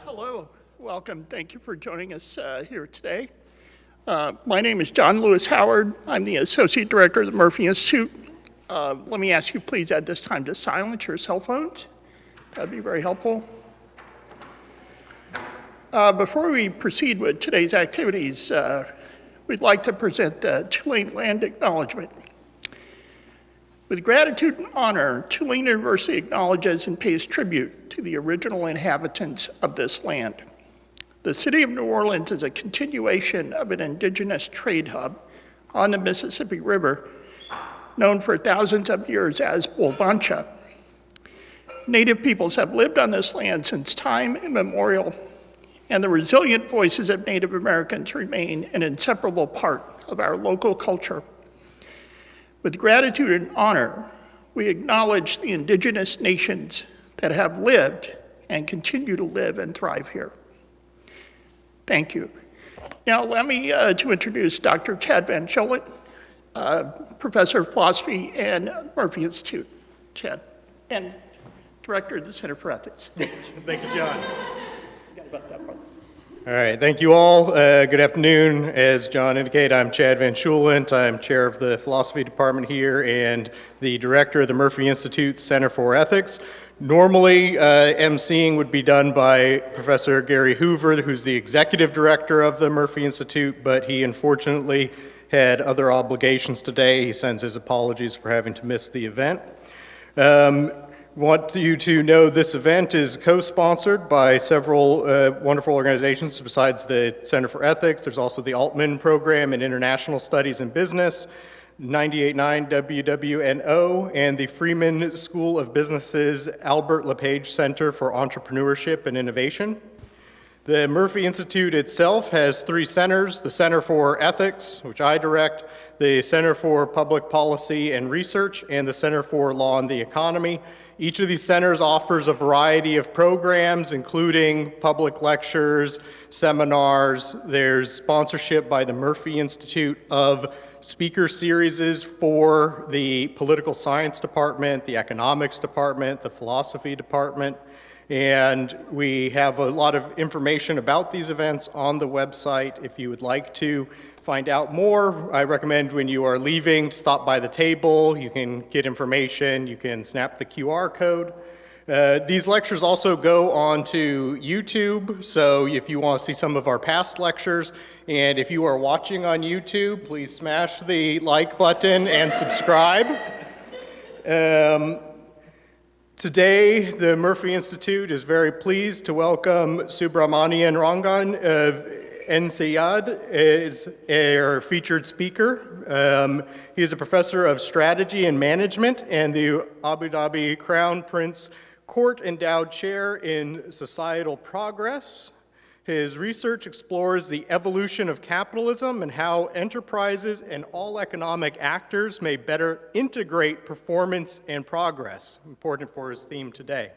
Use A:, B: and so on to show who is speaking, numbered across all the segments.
A: Hello, welcome. Thank you for joining us here today. My name is John Lewis Howard. I'm the Associate Director of the Murphy Institute. Let me ask you please at this time to silence your cell phones. That'd be very helpful. Before we proceed with today's activities, we'd like to present the Tulane Land Acknowledgement. With gratitude and honor, Tulane University acknowledges and pays tribute to the original inhabitants of this land. The city of New Orleans is a continuation of an indigenous trade hub on the Mississippi River, known for thousands of years as Bulbancha. Native peoples have lived on this land since time immemorial, and the resilient voices of Native Americans remain an inseparable part of our local culture. With gratitude and honor, we acknowledge the indigenous nations that have lived and continue to live and thrive here. Thank you. Now, allow me to introduce Dr. Chad Van Scholen, Professor of Philosophy and Murphy Institute. Chad, and Director of the Center for Ethics.
B: Thank you, John.
A: Forgot about that one.
B: All right, thank you all. Good afternoon. As John indicated, I'm Chad Van Scholen. I'm chair of the philosophy department here and the director of the Murphy Institute Center for Ethics. Normally, emceeing would be done by Professor Gary Hoover, who's the executive director of the Murphy Institute, but he unfortunately had other obligations today. He sends his apologies for having to miss the event. Want you to know this event is co-sponsored by several wonderful organizations besides the Center for Ethics. There's also the Altman Program in International Studies and Business, 98.9 WWNO, and the Freeman School of Business's Albert LePage Center for Entrepreneurship and Innovation. The Murphy Institute itself has three centers: the Center for Ethics, which I direct, the Center for Public Policy and Research, and the Center for Law and the Economy. Each of these centers offers a variety of programs, including public lectures, seminars. There's sponsorship by the Murphy Institute of speaker series for the political science department, the economics department, the philosophy department. And we have a lot of information about these events on the website. If you would like to find out more, I recommend when you are leaving, stop by the table. You can get information. You can snap the QR code. These lectures also go on to YouTube, so if you want to see some of our past lectures, and if you are watching on YouTube, please smash the like button and subscribe. Today, the Murphy Institute is very pleased to welcome Subramanian Rangan of INSEAD as our featured speaker. He is a professor of strategy and management and the Abu Dhabi Crown Prince Court Endowed Chair in Societal Progress. His research explores the evolution of capitalism and how enterprises and all economic actors may better integrate performance and progress, important for his theme today.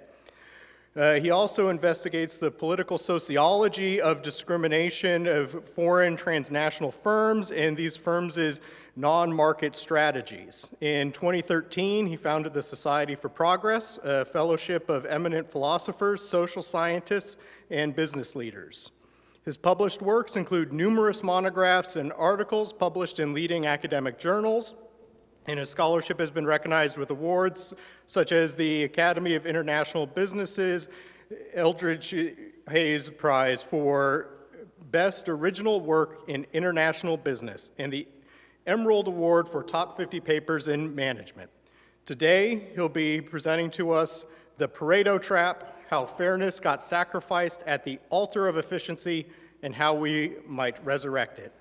B: He also investigates the political sociology of discrimination of foreign transnational firms and these firms' non-market strategies. In 2013, he founded the Society for Progress, a fellowship of eminent philosophers, social scientists, and business leaders. His published works include numerous monographs and articles published in leading academic journals, and his scholarship has been recognized with awards such as the Academy of International Businesses Eldridge Hayes Prize for Best Original Work in International Business and the Emerald Award for Top 50 Papers in Management. Today, he'll be presenting to us The Pareto Trap, How Fairness Got Sacrificed at the Altar of Efficiency, and How We Might Resurrect It.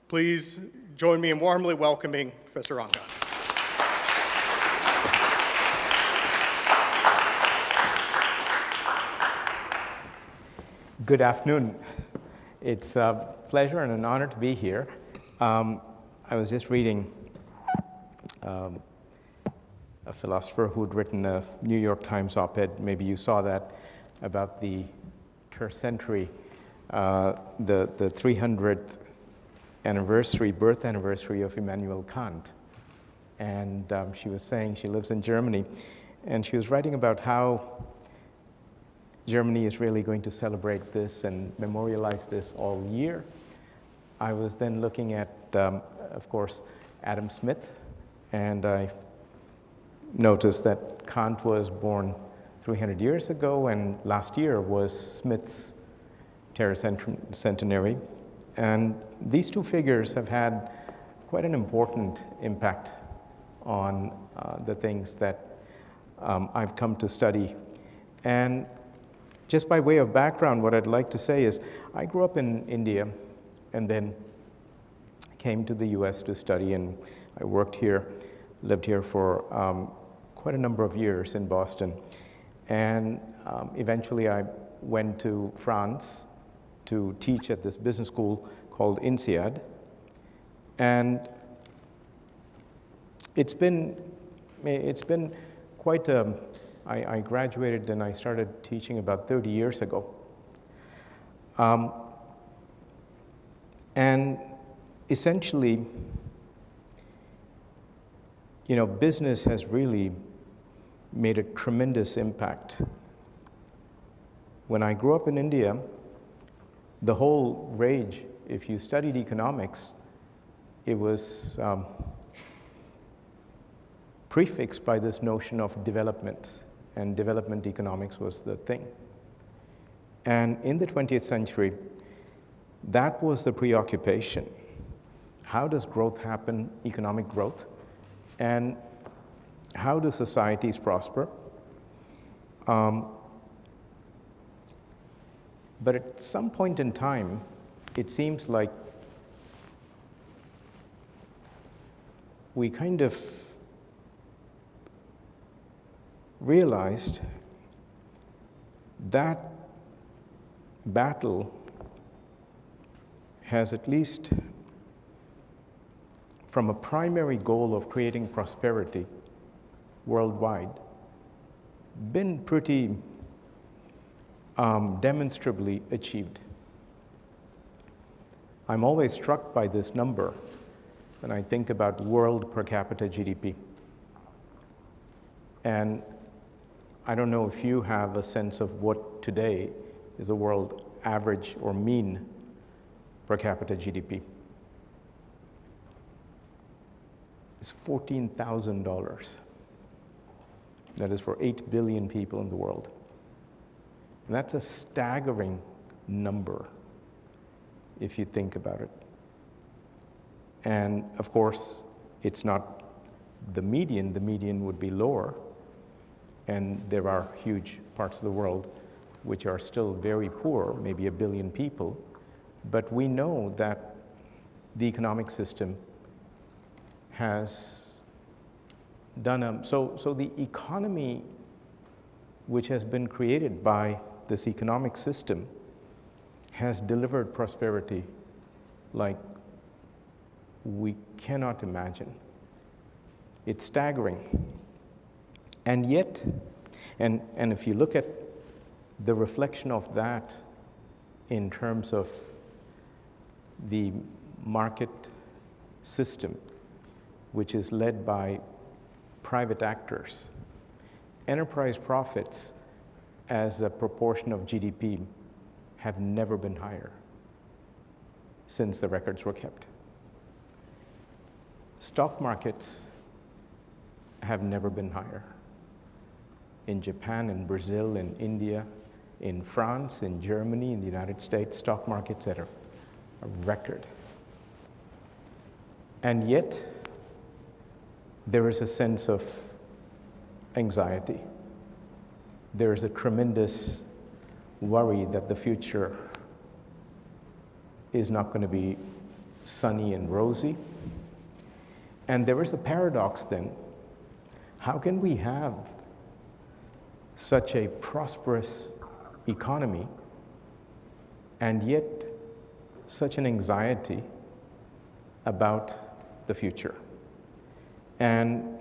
B: Please join me in warmly welcoming Professor Rangan.
C: Good afternoon. It's a pleasure and an honor to be here. I was just reading a philosopher who'd written a New York Times op-ed, maybe you saw that, about the tercentenary, the 300th birth anniversary of Immanuel Kant. And she was saying she lives in Germany, and she was writing about how Germany is really going to celebrate this and memorialize this all year. I was then looking at, of course, Adam Smith, and I noticed that Kant was born 300 years ago, and last year was Smith's tercentenary. And these two figures have had quite an important impact on the things that I've come to study. And just by way of background, what I'd like to say is I grew up in India and then came to the US to study, and I worked here, lived here for quite a number of years in Boston. And eventually I went to France to teach at this business school called INSEAD. And it's been quite I graduated and I started teaching about 30 years ago. And essentially, business has really made a tremendous impact. When I grew up in India, the whole rage, if you studied economics, it was prefixed by this notion of development, and development economics was the thing. And in the 20th century, that was the preoccupation. How does growth happen, economic growth? And how do societies prosper? But at some point in time, it seems like we kind of realized that battle has, at least from a primary goal of creating prosperity worldwide, been pretty demonstrably achieved. I'm always struck by this number when I think about world per capita GDP. And I don't know if you have a sense of what today is the world average or mean per capita GDP. It's $14,000. That is for 8 billion people in the world. And that's a staggering number if you think about it. And of course, it's not the median would be lower. And there are huge parts of the world which are still very poor, maybe 1 billion people. But we know that the economic system has done so the economy which has been created by this economic system has delivered prosperity like we cannot imagine. It's staggering. And yet, and if you look at the reflection of that in terms of the market system, which is led by private actors, enterprise profits as a proportion of GDP have never been higher since the records were kept. Stock markets have never been higher. In Japan, in Brazil, in India, in France, in Germany, in the United States, stock markets at a record. And yet, there is a sense of anxiety. There is a tremendous worry that the future is not going to be sunny and rosy. And there is a paradox then. How can we have such a prosperous economy and yet such an anxiety about the future? And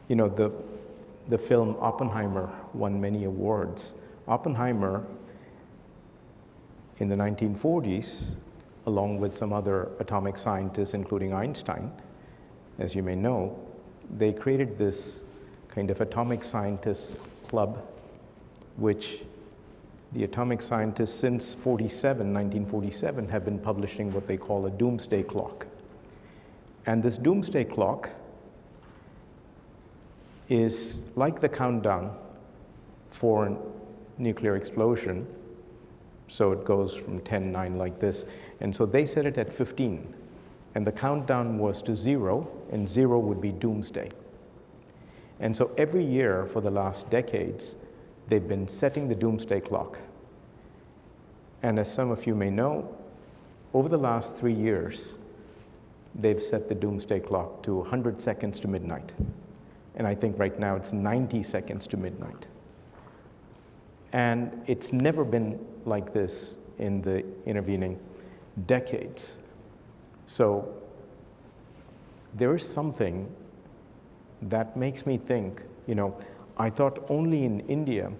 C: the film Oppenheimer won many awards. Oppenheimer, in the 1940s, along with some other atomic scientists, including Einstein, as you may know, they created this kind of atomic scientist club which the atomic scientists since 1947, have been publishing what they call a doomsday clock. And this doomsday clock is like the countdown for a nuclear explosion. So it goes from 10, 9 like this. And so they set it at 15. And the countdown was to 0, and 0 would be doomsday. And so every year for the last decades, they've been setting the doomsday clock. And as some of you may know, over the last 3 years, they've set the doomsday clock to 100 seconds to midnight. And I think right now it's 90 seconds to midnight. And it's never been like this in the intervening decades. So there is something that makes me think, I thought only in India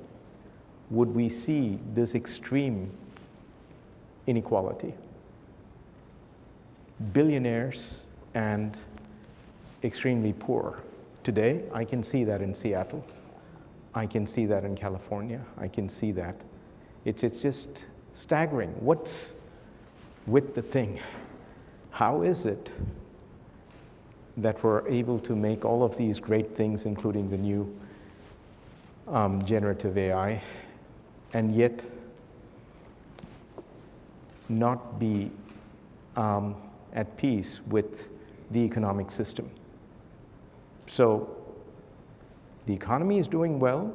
C: would we see this extreme inequality. Billionaires and extremely poor. Today, I can see that in Seattle. I can see that in California. I can see that. It's just staggering. What's with the thing? How is it that we're able to make all of these great things, including the new generative AI, and yet not be at peace with the economic system? So the economy is doing well,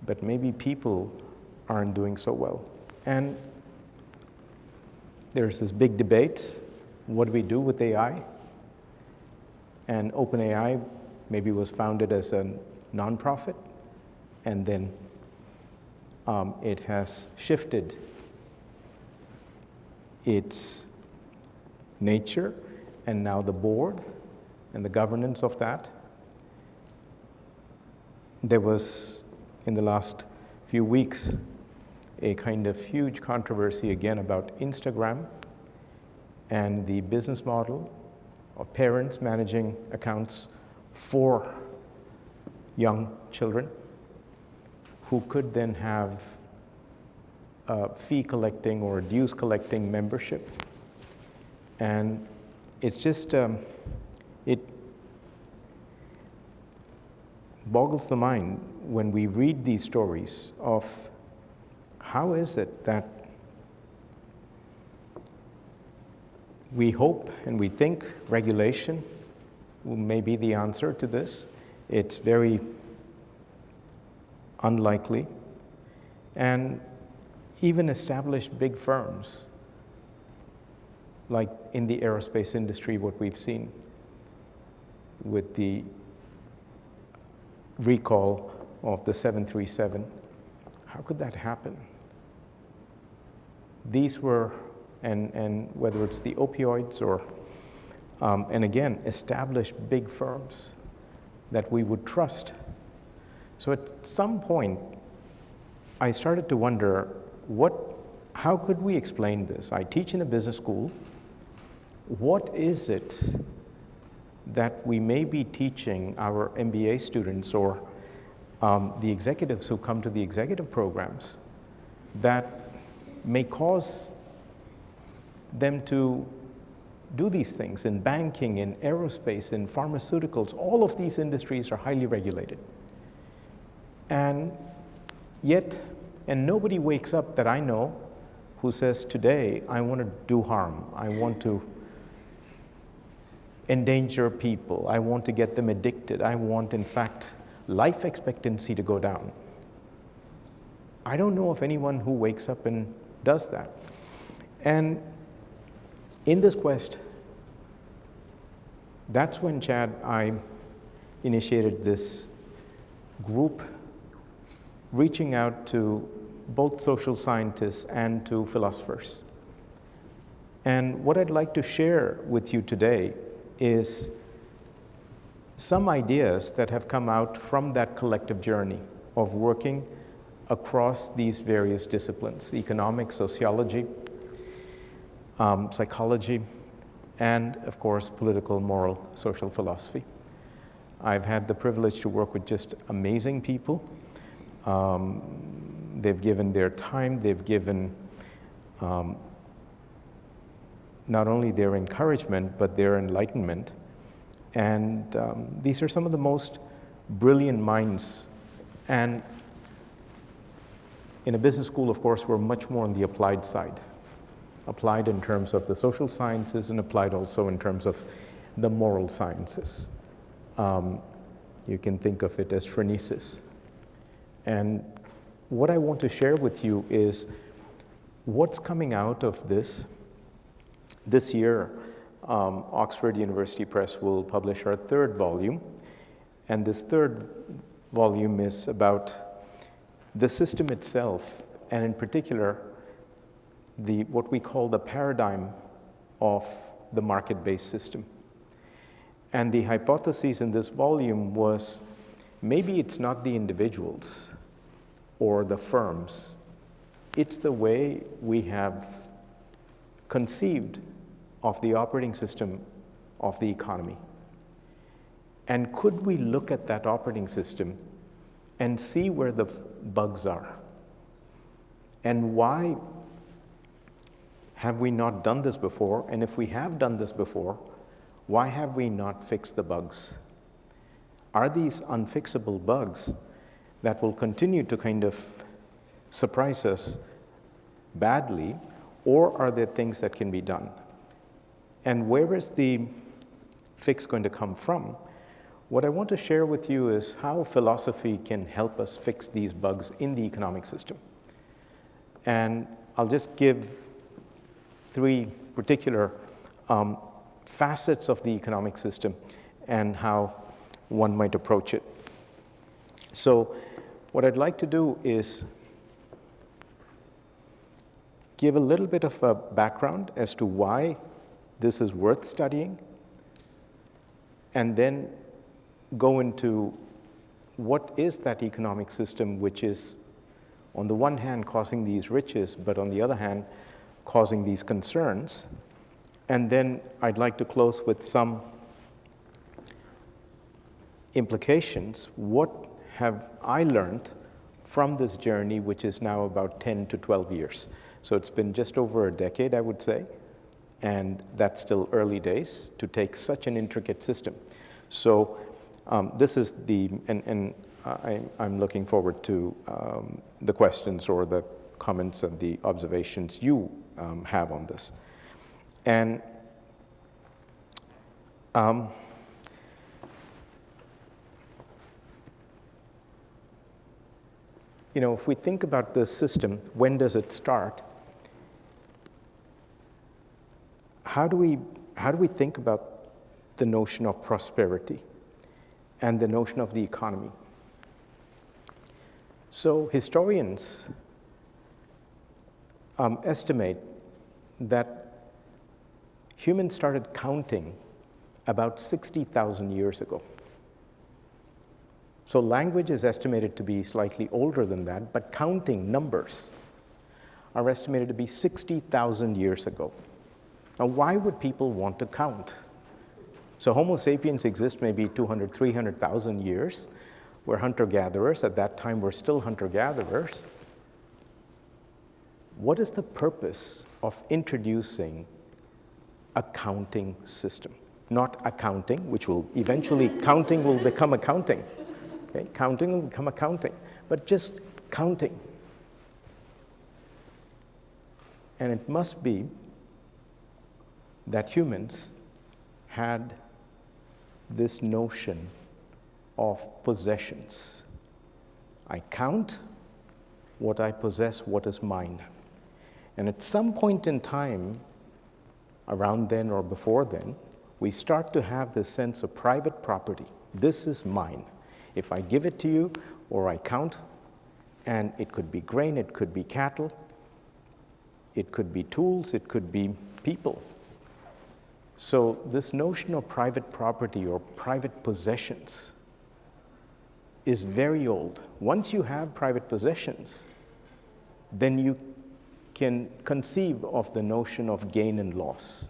C: but maybe people aren't doing so well. And there's this big debate, what do we do with AI? And OpenAI maybe was founded as a nonprofit, and then it has shifted its nature, and now the board and the governance of that. There was, in the last few weeks, a kind of huge controversy again about Instagram and the business model of parents managing accounts for young children who could then have a fee collecting or dues collecting membership. And it's just, it boggles the mind when we read these stories of how is it that we hope and we think regulation may be the answer to this. It's very unlikely. And even established big firms, like in the aerospace industry, what we've seen with the recall of the 737, how could that happen? These were, and whether it's the opioids or, and again, established big firms that we would trust. So at some point, I started to wonder, how could we explain this? I teach in a business school. What is it that we may be teaching our MBA students or the executives who come to the executive programs that may cause them to do these things in banking, in aerospace, in pharmaceuticals? All of these industries are highly regulated. And yet, and nobody wakes up that I know who says, today, I want to do harm. I want to endanger people. I want to get them addicted. I want, in fact, life expectancy to go down. I don't know of anyone who wakes up and does that. And in this quest, that's when, Chad, I initiated this group reaching out to both social scientists and to philosophers. And what I'd like to share with you today is some ideas that have come out from that collective journey of working across these various disciplines: economics, sociology, psychology, and of course, political, moral, social philosophy. I've had the privilege to work with just amazing people. They've given their time, they've given not only their encouragement, but their enlightenment. And these are some of the most brilliant minds. And in a business school, of course, we're much more on the applied side. Applied in terms of the social sciences and applied also in terms of the moral sciences. You can think of it as phronesis. And what I want to share with you is what's coming out of this. This year, Oxford University Press will publish our third volume. And this third volume is about the system itself, and in particular, what we call the paradigm of the market-based system. And the hypothesis in this volume was maybe it's not the individuals or the firms, it's the way we have conceived of the operating system of the economy. And could we look at that operating system and see where the bugs are? And why have we not done this before? And if we have done this before, why have we not fixed the bugs? Are these unfixable bugs that will continue to kind of surprise us badly, or are there things that can be done? And where is the fix going to come from? What I want to share with you is how philosophy can help us fix these bugs in the economic system. And I'll just give three particular facets of the economic system and how one might approach it. So what I'd like to do is give a little bit of a background as to why this is worth studying, and then go into what is that economic system which is, on the one hand, causing these riches, but on the other hand, causing these concerns. And then I'd like to close with some implications. What have I learned from this journey, which is now about 10 to 12 years? So it's been just over a decade, I would say, and that's still early days to take such an intricate system. So this is I'm looking forward to the questions or the comments and the observations you have on this. And if we think about this system, when does it start? How do we think about the notion of prosperity and the notion of the economy? So historians estimate that humans started counting about 60,000 years ago. So language is estimated to be slightly older than that, but counting numbers are estimated to be 60,000 years ago. Now, why would people want to count? So Homo sapiens exist maybe 200, 300,000 years. We're hunter-gatherers. At that time, we're still hunter-gatherers. What is the purpose of introducing a counting system? Not accounting, which will eventually, counting will become accounting. Okay? Counting will become accounting, but just counting. And it must be that humans had this notion of possessions. I count what I possess, what is mine. And at some point in time, around then or before then, we start to have this sense of private property. This is mine. If I give it to you or I count, and it could be grain, it could be cattle, it could be tools, it could be people. So this notion of private property or private possessions is very old. Once you have private possessions, then you can conceive of the notion of gain and loss.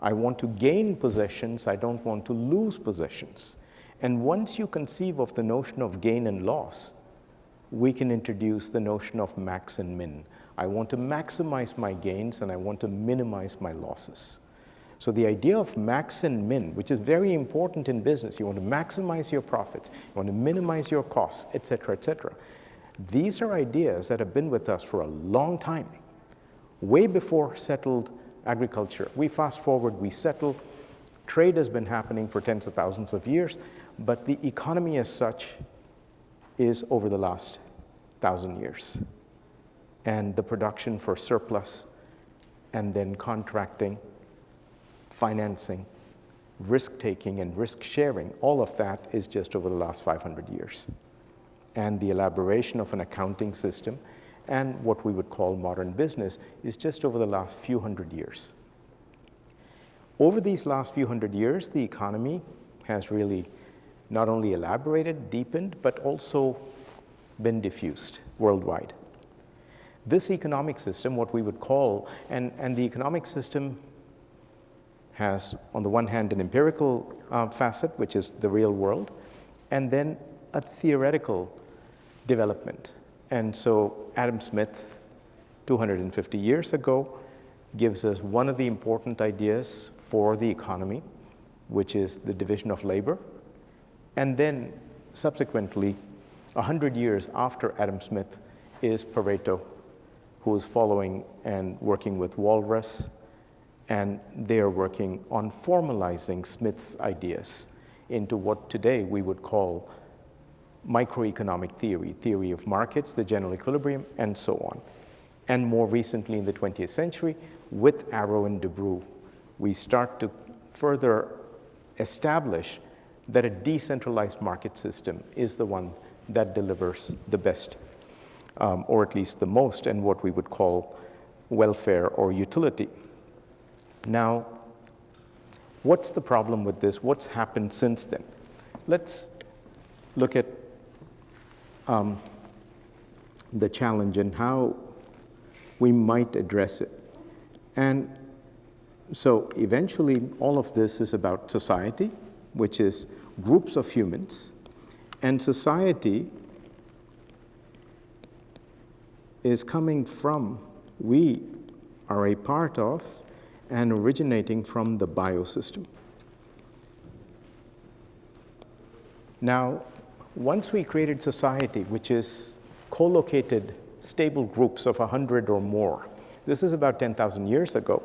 C: I want to gain possessions, I don't want to lose possessions. And once you conceive of the notion of gain and loss, we can introduce the notion of max and min. I want to maximize my gains and I want to minimize my losses. So the idea of max and min, which is very important in business, you want to maximize your profits, you want to minimize your costs, et cetera, et cetera. These are ideas that have been with us for a long time, way before settled agriculture. We fast forward, we settle, trade has been happening for tens of thousands of years, but the economy as such is over the last 1,000 years. And the production for surplus and then contracting, financing, risk-taking, and risk-sharing, all of that is just over the last 500 years. And the elaboration of an accounting system and what we would call modern business is just over the last few hundred years. Over these last few hundred years, the economy has really not only elaborated, deepened, but also been diffused worldwide. This economic system, what we would call, and the economic system has, on the one hand, an empirical facet, which is the real world, and then a theoretical development. And so Adam Smith, 250 years ago, gives us one of the important ideas for the economy, which is the division of labor. And then subsequently, 100 years after Adam Smith, is PARETO, who is following and working with Walras, and they are working on formalizing Smith's ideas into what today we would call microeconomic theory, theory of markets, the general equilibrium, and so on. And more recently in the 20th century, with Arrow and DeBrew, we start to further establish that a decentralized market system is the one that delivers the best, or at least the most, and what we would call welfare or utility. Now, what's the problem with this? What's happened since then? Let's look at the challenge and how we might address it. And so eventually, all of this is about society, which is groups of humans, and society is coming from, we are a part of, and originating from the biosystem. Now, once we created society, which is co-located stable groups of 100 or more, this is about 10,000 years ago,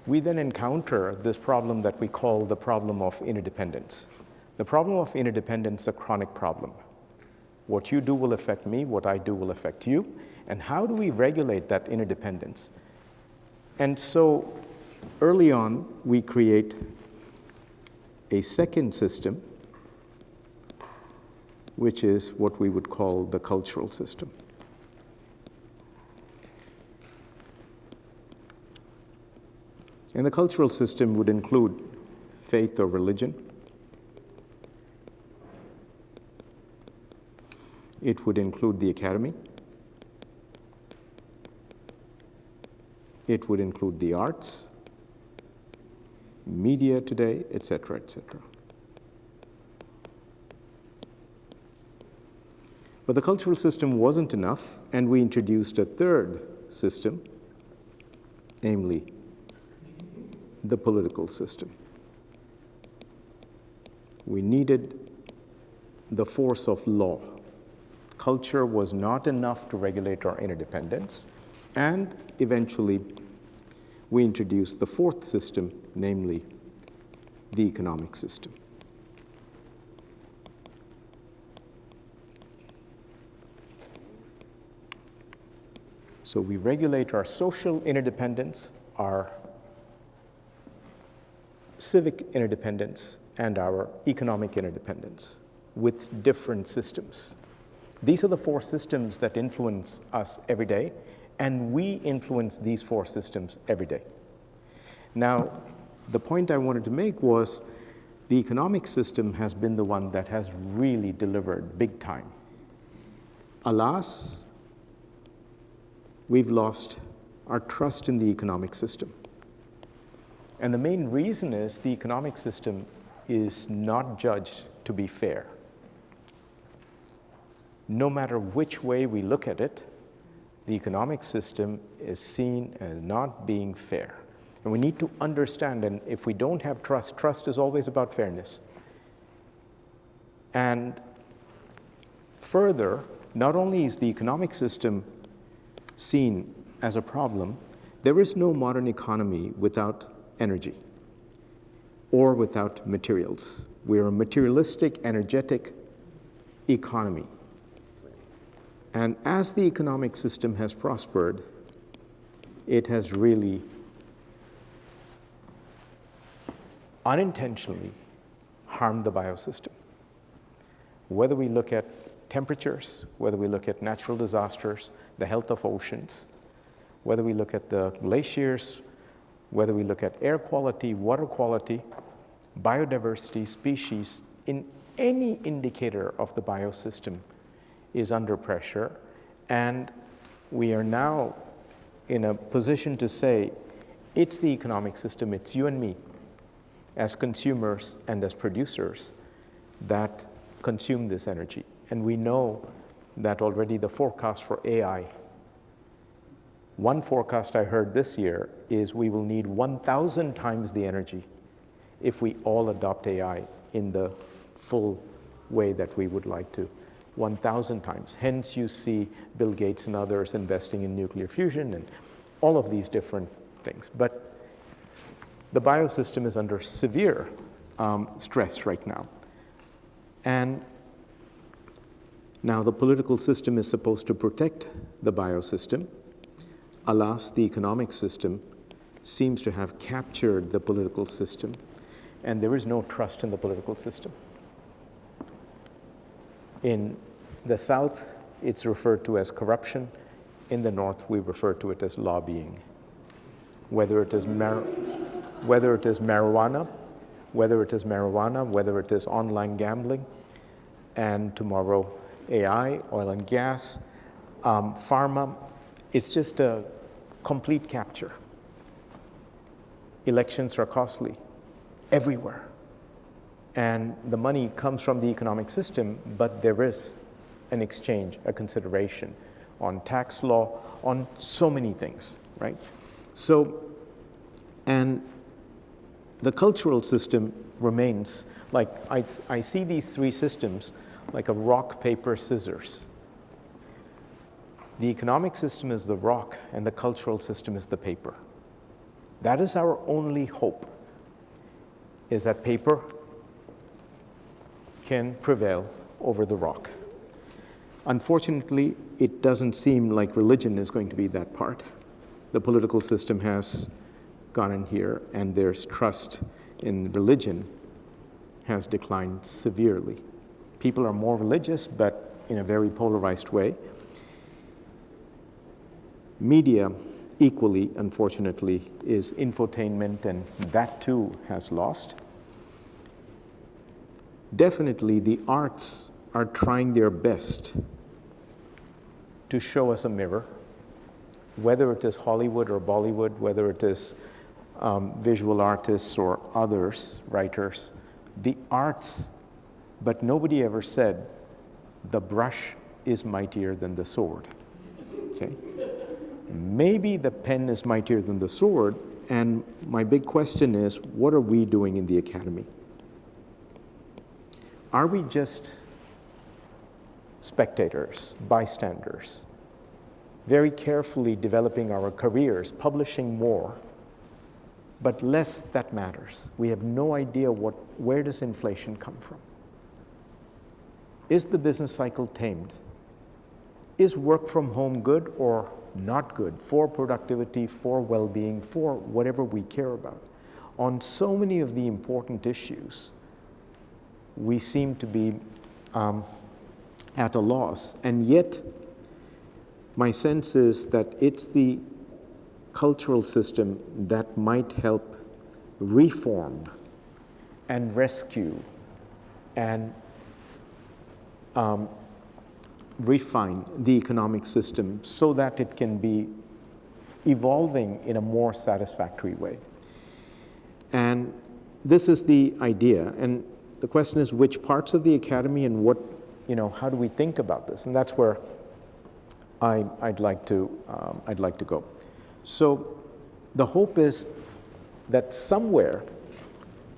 C: we then encounter this problem that we call the problem of interdependence. The problem of interdependence is a chronic problem. What you do will affect me, what I do will affect you, and how do we regulate that interdependence? And so early on, we create a second system, which is what we would call the cultural system. And the cultural system would include faith or religion. It would include the academy. It would include the arts, media today, et cetera, et cetera. But the cultural system wasn't enough, and we introduced a third system, namely the political system. We needed the force of law. Culture was not enough to regulate our interdependence, and eventually we introduced the fourth system, namely the economic system. So we regulate our social interdependence, our civic interdependence, and our economic interdependence with different systems. These are the four systems that influence us every day, and we influence these four systems every day. Now, the point I wanted to make was the economic system has been the one that has really delivered big time. Alas, we've lost our trust in the economic system. And the main reason is the economic system is not judged to be fair. no matter which way we look at it, the economic system is seen as not being fair. And we need to understand, and if we don't have trust, trust is always about fairness. And further, not only is the economic system seen as a problem, there is no modern economy without energy or without materials. We're a materialistic, energetic economy. And as the economic system has prospered, it has really unintentionally harmed the biosystem. Whether we look at temperatures, whether we look at natural disasters, the health of oceans, whether we look at the glaciers, whether we look at air quality, water quality, biodiversity, species, in any indicator of the biosystem is under pressure. And we are now in a position to say, it's the economic system, it's you and me, as consumers and as producers, that consume this energy. And we know that already the forecast for AI, one forecast I heard this year is we will need 1,000 times the energy if we all adopt AI in the full way that we would like to, 1,000 times. Hence you see Bill Gates and others investing in nuclear fusion and all of these different things. But the biosystem is under severe stress right now. And now the political system is supposed to protect the biosystem. Alas, the economic system seems to have captured the political system, and there is no trust in the political system. In the South, it's referred to as corruption. In the North, we refer to it as lobbying. Whether it is marijuana, whether it is online gambling, and tomorrow AI, oil and gas, pharma, it's just a complete capture. Elections are costly everywhere. And the money comes from the economic system, but there is an exchange, a consideration on tax law, on so many things, right? So, and the cultural system remains, like I see these three systems like a rock, paper, scissors. The economic system is the rock and the cultural system is the paper. That is our only hope, is that paper can prevail over the rock. Unfortunately, it doesn't seem like religion is going to be that part. The political system has gone in here, and there's trust in religion has declined severely. People are more religious, but in a very polarized way. Media, equally, unfortunately, is infotainment, and that too has lost. Definitely, the arts are trying their best to show us a mirror, whether it is Hollywood or Bollywood, whether it is visual artists or others, writers. The arts, but nobody ever said the brush is mightier than the sword, okay? Maybe the pen is mightier than the sword, and my big question is, what are we doing in the academy? Are we just spectators, bystanders, very carefully developing our careers, publishing more, but less that matters? We have no idea where does inflation come from? Is the business cycle tamed? Is work from home good or not good for productivity, for well-being, for whatever we care about? On so many of the important issues, we seem to be at a loss, and yet my sense is that it's the cultural system that might help reform and rescue and refine the economic system so that it can be evolving in a more satisfactory way. And this is the idea. And the question is, which parts of the academy and what how do we think about this? And that's where I'd like to go. So the hope is that somewhere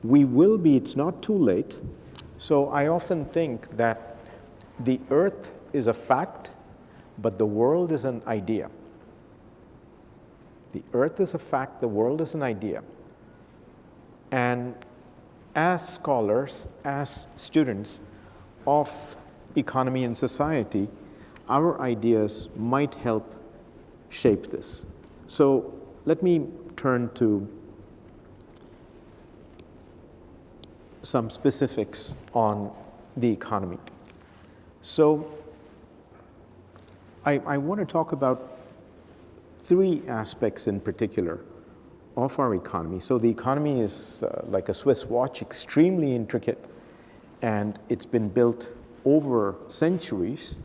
C: we will be, it's not too late. So I often think that the earth is a fact, but the world is an idea. The earth is a fact, the world is an idea. And as scholars, as students of economy and society, our ideas might help shape this. So let me turn to some specifics on the economy. So I want to talk about three aspects in particular of our economy. So the economy is like a Swiss watch, extremely intricate, and it's been built over centuries.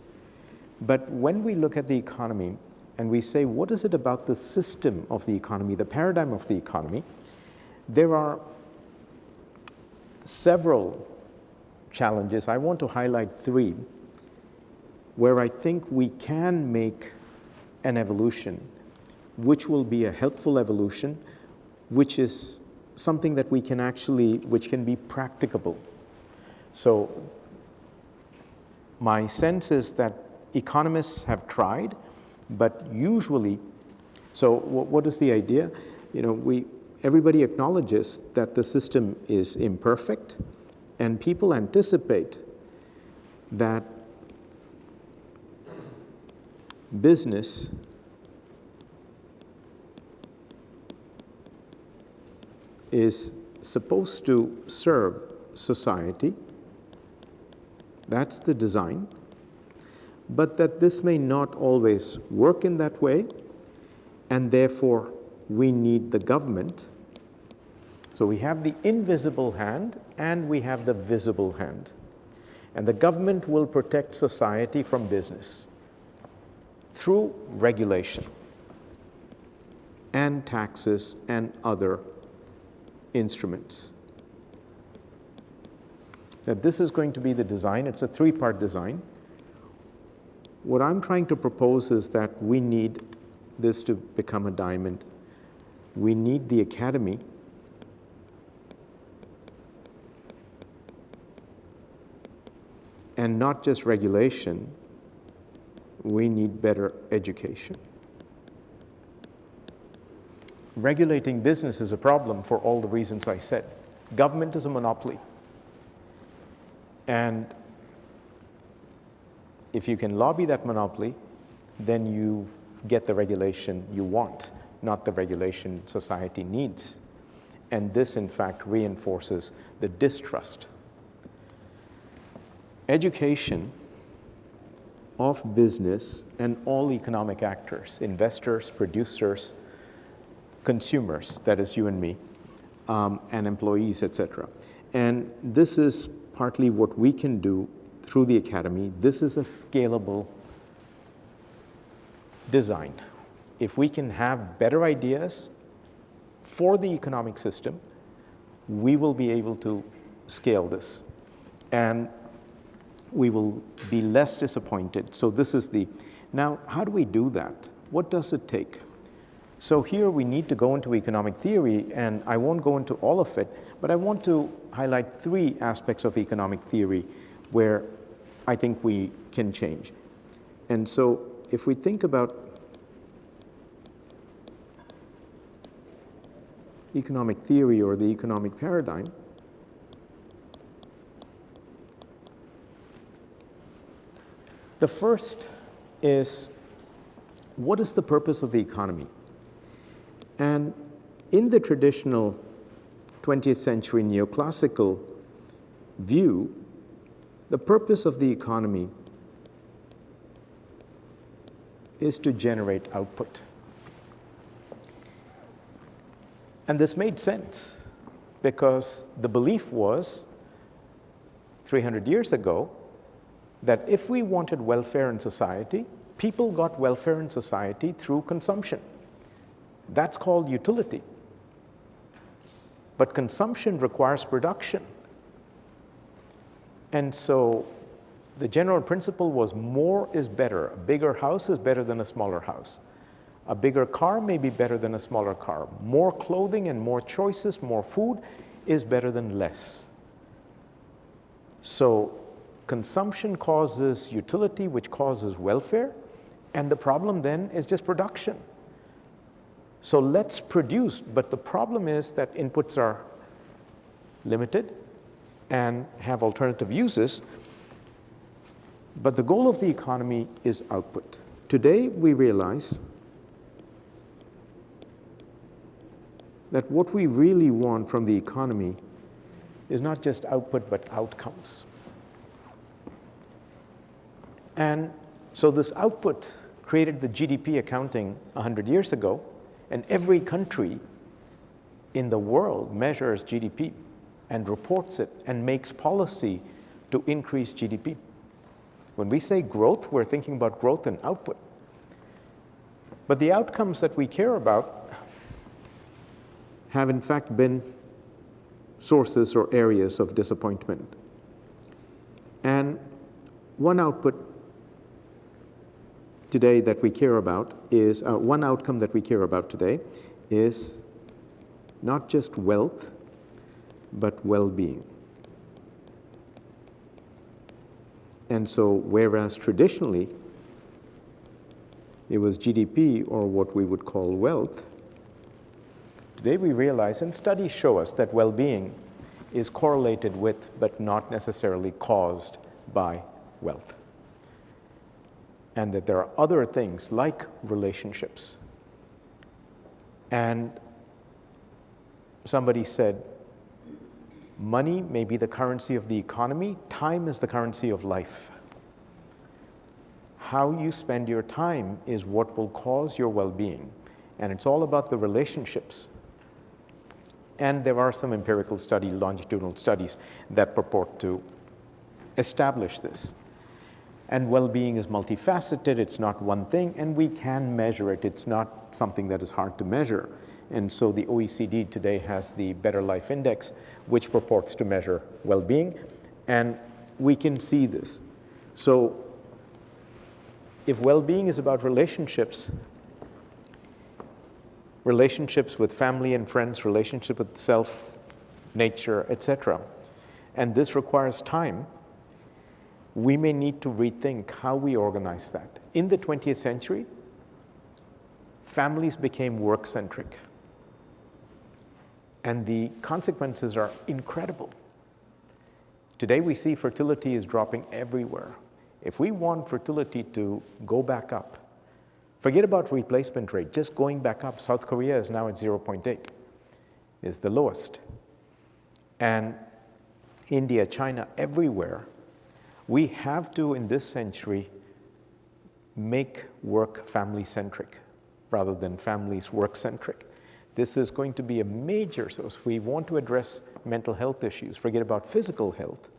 C: But when we look at the economy and we say, what is it about the system of the economy, the paradigm of the economy, there are several challenges. I want to highlight three where I think we can make an evolution which will be a helpful evolution, which is something that we can actually, which can be practicable. So my sense is that economists have tried, but usually, so what is the idea? Everybody acknowledges that the system is imperfect, and people anticipate that business is supposed to serve society. That's the design. But that this may not always work in that way, and therefore we need the government. So we have the invisible hand and we have the visible hand. And the government will protect society from business through regulation and taxes and other instruments. Now, this is going to be the design. It's a three-part design. What I'm trying to propose is that we need this to become a diamond. We need the academy and not just regulation. We need better education. Regulating business is a problem for all the reasons I said. Government is a monopoly. And if you can lobby that monopoly, then you get the regulation you want, not the regulation society needs. And this, in fact, reinforces the distrust. Education of business and all economic actors, investors, producers, consumers, that is you and me, and employees, etc. And this is partly what we can do through the academy. This is a scalable design. If we can have better ideas for the economic system, we will be able to scale this. And we will be less disappointed. So this is now, how do we do that? What does it take? So here we need to go into economic theory, and I won't go into all of it, but I want to highlight three aspects of economic theory where I think we can change. And so if we think about economic theory or the economic paradigm, the first is, what is the purpose of the economy? And in the traditional 20th century neoclassical view, the purpose of the economy is to generate output. And this made sense because the belief was 300 years ago that if we wanted welfare in society, people got welfare in society through consumption. That's called utility. But consumption requires production. And so the general principle was more is better. A bigger house is better than a smaller house. A bigger car may be better than a smaller car. More clothing and more choices, more food is better than less. So consumption causes utility, which causes welfare, and the problem then is just production. So let's produce, but the problem is that inputs are limited and have alternative uses. But the goal of the economy is output. Today, we realize that what we really want from the economy is not just output, but outcomes. And so this output created the GDP accounting 100 years ago, and every country in the world measures GDP and reports it and makes policy to increase GDP. When we say growth, we're thinking about growth and output. But the outcomes that we care about have in fact been sources or areas of disappointment. And one output today that we care about is, one outcome that we care about today is not just wealth, but well-being. And so whereas traditionally it was GDP or what we would call wealth, today we realize, and studies show us, that well-being is correlated with, but not necessarily caused by, wealth. And that there are other things like relationships. And somebody said, money may be the currency of the economy, time is the currency of life. How you spend your time is what will cause your well-being. And it's all about the relationships. And there are some empirical studies, longitudinal studies, that purport to establish this. And well-being is multifaceted, it's not one thing, and we can measure it. It's not something that is hard to measure. And so the OECD today has the Better Life Index, which purports to measure well-being, and we can see this. So if well-being is about relationships, relationships with family and friends, relationship with self, nature, etc., and this requires time, we may need to rethink how we organize that. In the 20th century, families became work-centric. And the consequences are incredible. Today we see fertility is dropping everywhere. If we want fertility to go back up, forget about replacement rate, just going back up. South Korea is now at 0.8, is the lowest. And India, China, everywhere, we have to, in this century, make work family-centric rather than families work-centric. This is going to be a major source. If we want to address mental health issues, forget about physical health,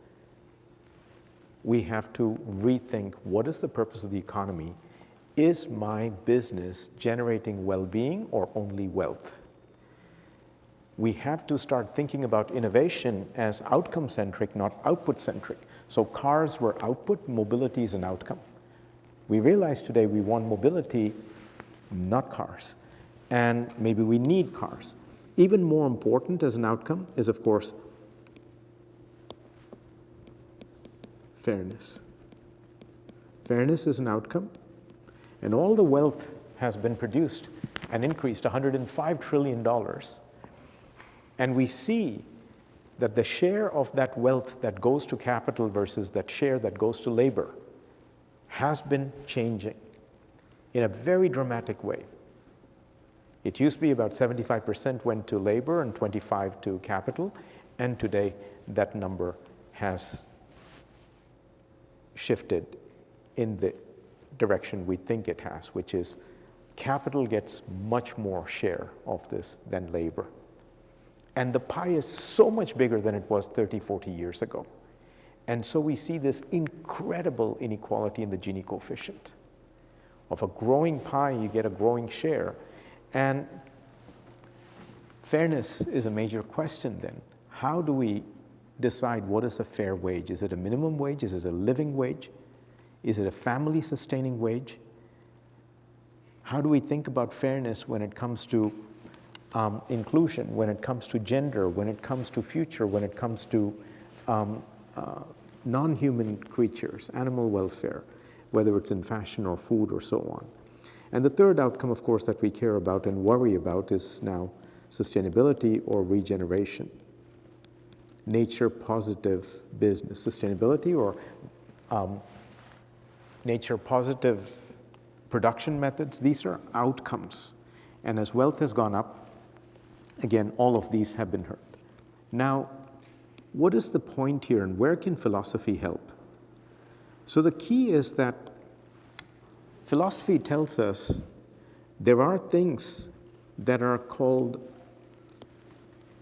C: we have to rethink what is the purpose of the economy. Is my business generating well-being or only wealth? We have to start thinking about innovation as outcome-centric, not output-centric. So cars were output, mobility is an outcome. We realize today we want mobility, not cars. And maybe we need cars. Even more important as an outcome is, of course, fairness. Fairness is an outcome, and all the wealth has been produced and increased $105 trillion. And we see that the share of that wealth that goes to capital versus that share that goes to labor has been changing in a very dramatic way. It used to be about 75% went to labor and 25% to capital, and today that number has shifted in the direction we think it has, which is capital gets much more share of this than labor. And the pie is so much bigger than it was 30, 40 years ago. And so we see this incredible inequality in the Gini coefficient. Of a growing pie, you get a growing share. And fairness is a major question then. How do we decide what is a fair wage? Is it a minimum wage? Is it a living wage? Is it a family-sustaining wage? How do we think about fairness when it comes to inclusion, when it comes to gender, when it comes to future, when it comes to non-human creatures, animal welfare, whether it's in fashion or food or so on? And the third outcome, of course, that we care about and worry about is now sustainability or regeneration. Nature positive business, sustainability or nature positive production methods, these are outcomes. And as wealth has gone up, again, all of these have been hurt. Now, what is the point here and where can philosophy help? So the key is that philosophy tells us there are things that are called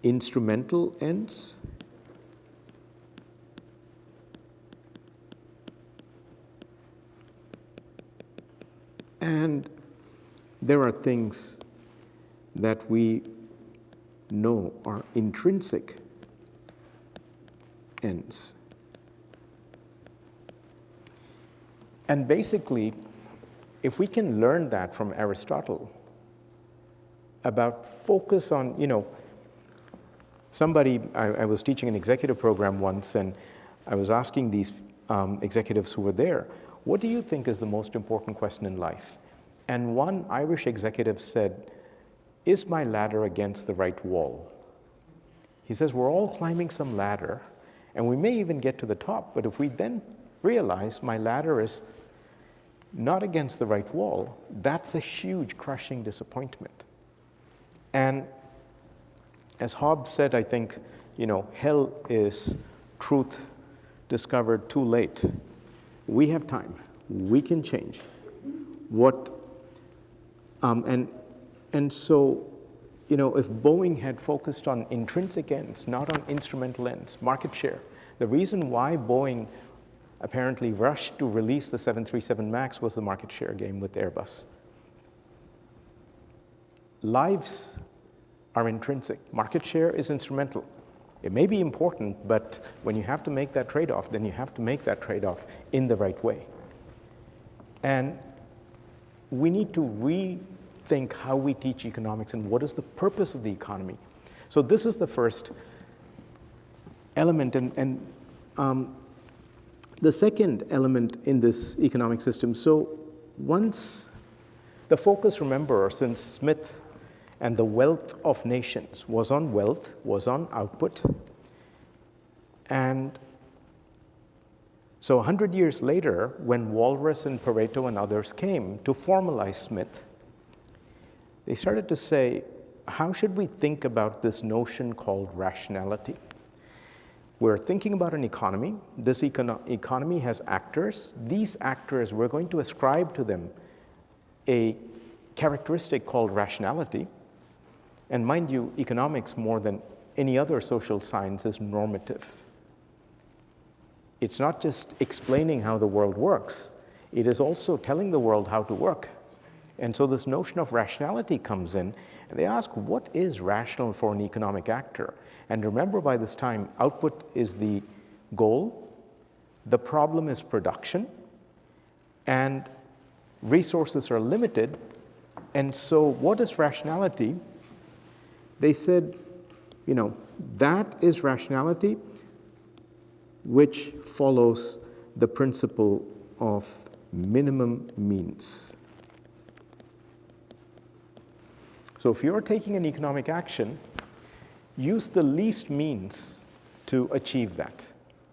C: instrumental ends and there are things that we know are intrinsic ends. And basically, if we can learn that from Aristotle about focus on, I was teaching an executive program once and I was asking these executives who were there, what do you think is the most important question in life? And one Irish executive said, is my ladder against the right wall? He says, we're all climbing some ladder and we may even get to the top, but if we then realize my ladder is not against the right wall, that's a huge crushing disappointment. And as Hobbes said, I think, hell is truth discovered too late. We have time. We can change. So, if Boeing had focused on intrinsic ends, not on instrumental ends, market share, the reason why Boeing apparently rushed to release the 737 MAX was the market share game with Airbus. Lives are intrinsic. Market share is instrumental. It may be important, but when you have to make that trade-off, then you have to make that trade-off in the right way. And we need to rethink how we teach economics and what is the purpose of the economy. So this is the first element. And the second element in this economic system, so once the focus, remember, since Smith and the wealth of nations was on wealth, was on output. And so 100 years later, when Walras and Pareto and others came to formalize Smith, they started to say, how should we think about this notion called rationality? We're thinking about an economy. This economy has actors. These actors, we're going to ascribe to them a characteristic called rationality. And mind you, economics, more than any other social science, is normative. It's not just explaining how the world works. It is also telling the world how to work. And so this notion of rationality comes in, and they ask, what is rational for an economic actor? And remember, by this time, output is the goal, the problem is production, and resources are limited. And so what is rationality? They said, that is rationality which follows the principle of minimum means. So if you're taking an economic action, use the least means to achieve that.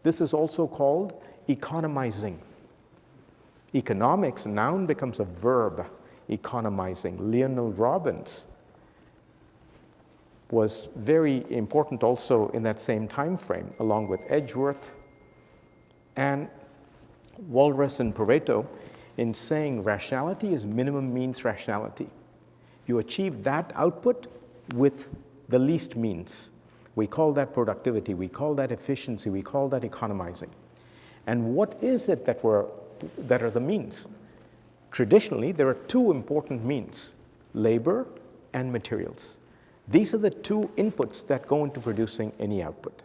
C: This is also called economizing. Economics, noun becomes a verb, economizing. Leonard Robbins was very important also in that same time frame, along with Edgeworth and Walras and Pareto, in saying rationality is minimum means rationality. You achieve that output with the least means. We call that productivity, we call that efficiency, we call that economizing. And what is it that are the means? Traditionally, there are two important means, labor and materials. These are the two inputs that go into producing any output.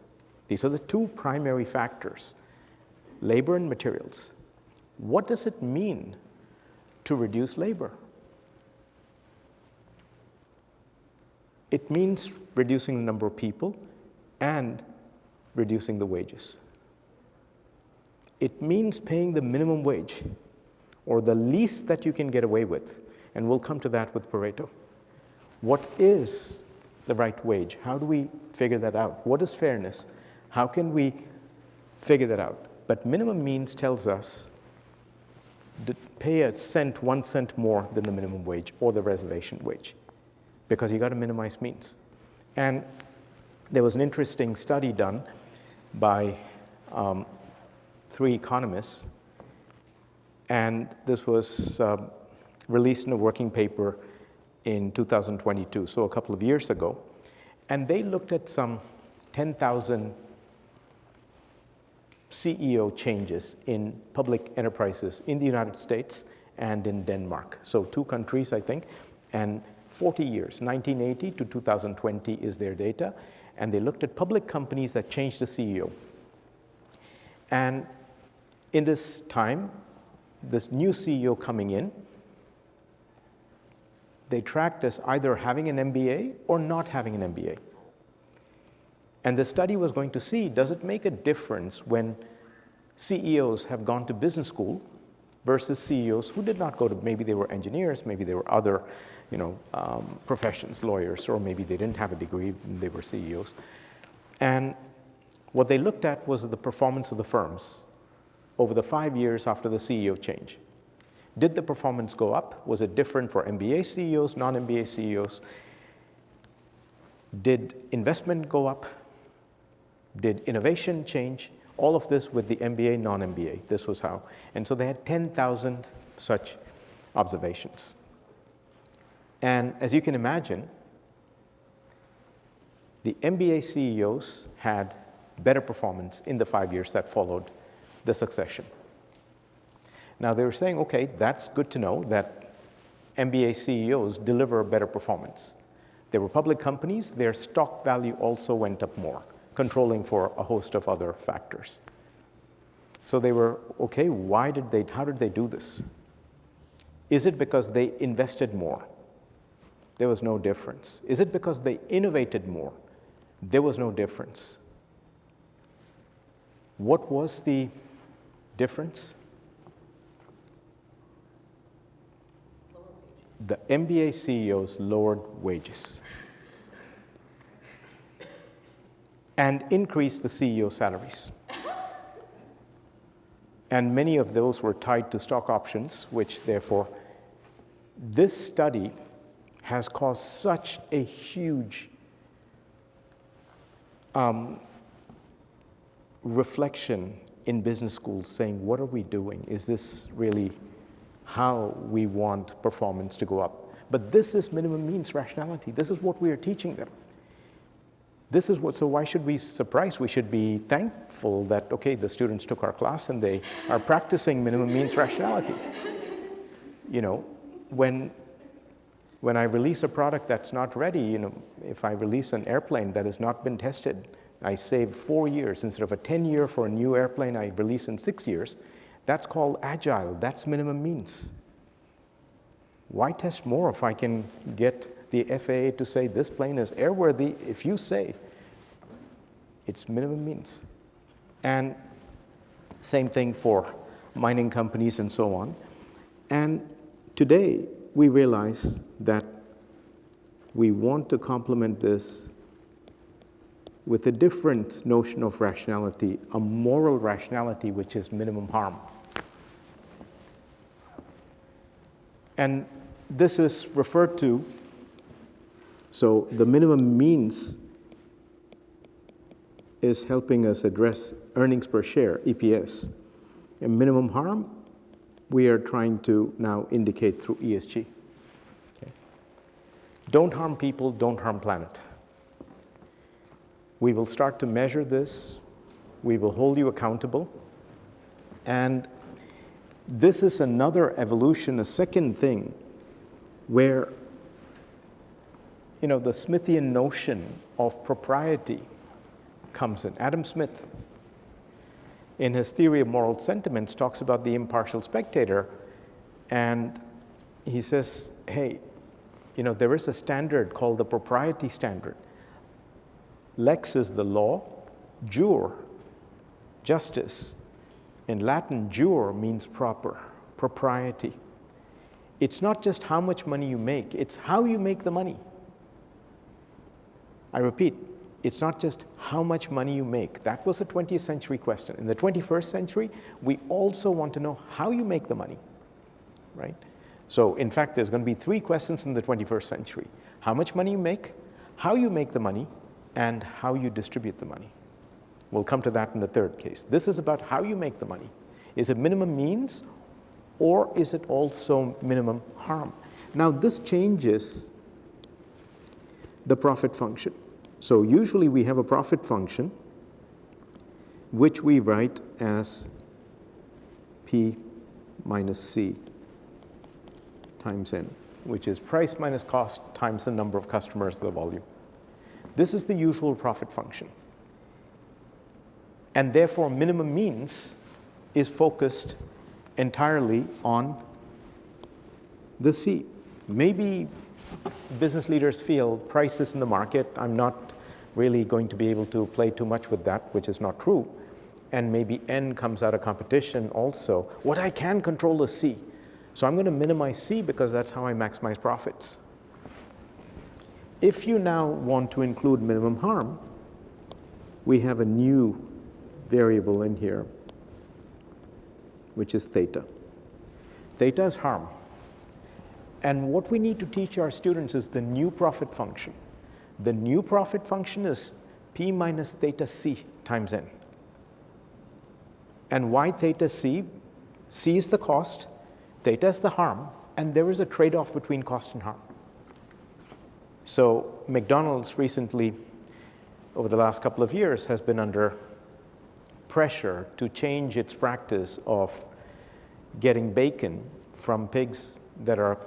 C: These are the two primary factors, labor and materials. What does it mean to reduce labor? It means reducing the number of people and reducing the wages. It means paying the minimum wage, or the least that you can get away with, and we'll come to that with Pareto. What is the right wage? How do we figure that out? What is fairness? How can we figure that out? But minimum means tells us to pay a cent, 1 cent more than the minimum wage or the reservation wage, because you got to minimize means. And there was an interesting study done by 3 economists, and this was released in a working paper in 2022, so a couple of years ago. And they looked at some 10,000 CEO changes in public enterprises in the United States and in Denmark. So 2 countries, I think, and 40 years, 1980 to 2020 is their data. And they looked at public companies that changed the CEO. And in this time, this new CEO coming in, they tracked as either having an MBA or not having an MBA. And the study was going to see, does it make a difference when CEOs have gone to business school versus CEOs who did not go to, maybe they were engineers, maybe they were other professions, lawyers, or maybe they didn't have a degree and they were CEOs. And what they looked at was the performance of the firms over the 5 years after the CEO change. Did the performance go up? Was it different for MBA CEOs, non-MBA CEOs? Did investment go up? Did innovation change? All of this with the MBA, non-MBA. This was how. And so they had 10,000 such observations. And as you can imagine, the MBA CEOs had better performance in the 5 years that followed the succession. Now they were saying, okay, that's good to know that MBA CEOs deliver better performance. They were public companies, their stock value also went up more, controlling for a host of other factors. So they were, okay, how did they do this? Is it because they invested more? There was no difference. Is it because they innovated more? There was no difference. What was the difference? The MBA CEOs lowered wages and increased the CEO salaries. And many of those were tied to stock options, which therefore, this study has caused such a huge reflection in business schools saying, what are we doing? Is this really how we want performance to go up? But this is minimum means rationality. This is what we are teaching them. This is what, so why should we be surprised? We should be thankful that, okay, the students took our class and they are practicing minimum means rationality. You know, when I release a product that's not ready, if I release an airplane that has not been tested, I save 4 years. Instead of a 10-year for a new airplane, I release in 6 years. That's called agile. That's minimum means. Why test more if I can get the FAA to say this plane is airworthy if you say it's minimum means? And same thing for mining companies and so on. And today, we realize that we want to complement this with a different notion of rationality, a moral rationality, which is minimum harm. And this is referred to, so the minimum means is helping us address earnings per share, EPS. And minimum harm, we are trying to now indicate through ESG. Okay. Don't harm people, don't harm planet. We will start to measure this. We will hold you accountable. And this is another evolution, a second thing, where the Smithian notion of propriety comes in. Adam Smith, in his theory of moral sentiments, talks about the impartial spectator, and he says, hey, there is a standard called the propriety standard. Lex is the law, jur, justice. In Latin, jur means proper, propriety. It's not just how much money you make, it's how you make the money. I repeat, it's not just how much money you make. That was a 20th century question. In the 21st century, we also want to know how you make the money, right? So in fact, there's going to be 3 questions in the 21st century. How much money you make, how you make the money, and how you distribute the money. We'll come to that in the third case. This is about how you make the money. Is it minimum means, or is it also minimum harm? Now, this changes the profit function. So usually we have a profit function, which we write as P minus C times N, which is price minus cost times the number of customers, the volume. This is the usual profit function. And therefore, minimum means is focused entirely on the C. Maybe business leaders feel price is in the market. I'm not really going to be able to play too much with that, which is not true. And maybe N comes out of competition also. What I can control is C. So I'm going to minimize C because that's how I maximize profits. If you now want to include minimum harm, we have a new variable in here, which is theta. Theta is harm. And what we need to teach our students is the new profit function. The new profit function is P minus theta C times N. And why theta C? C is the cost, theta is the harm, and there is a trade-off between cost and harm. So McDonald's recently, over the last couple of years, has been under pressure to change its practice of getting bacon from pigs that are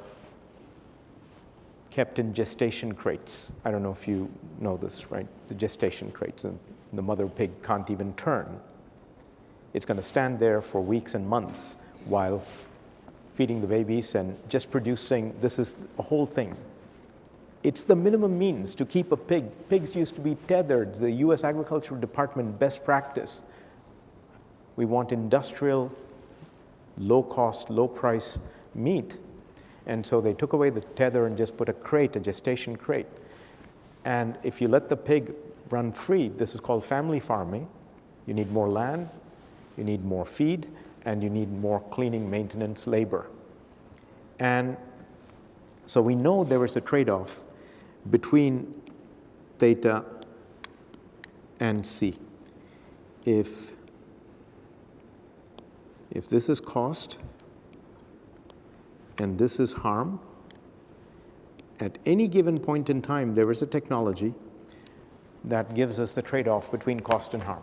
C: kept in gestation crates. I don't know if you know this, right? The gestation crates, and the mother pig can't even turn. It's going to stand there for weeks and months while feeding the babies and just producing. This is a whole thing. It's the minimum means to keep a pig. Pigs used to be tethered. The US Agricultural Department best practice. We want industrial, low cost, low price meat. And so they took away the tether and just put a crate, a gestation crate. And if you let the pig run free, this is called family farming. You need more land, you need more feed, and you need more cleaning, maintenance, labor. And so we know there is a trade-off between theta and C. If this is cost and this is harm, at any given point in time, there is a technology that gives us the trade-off between cost and harm.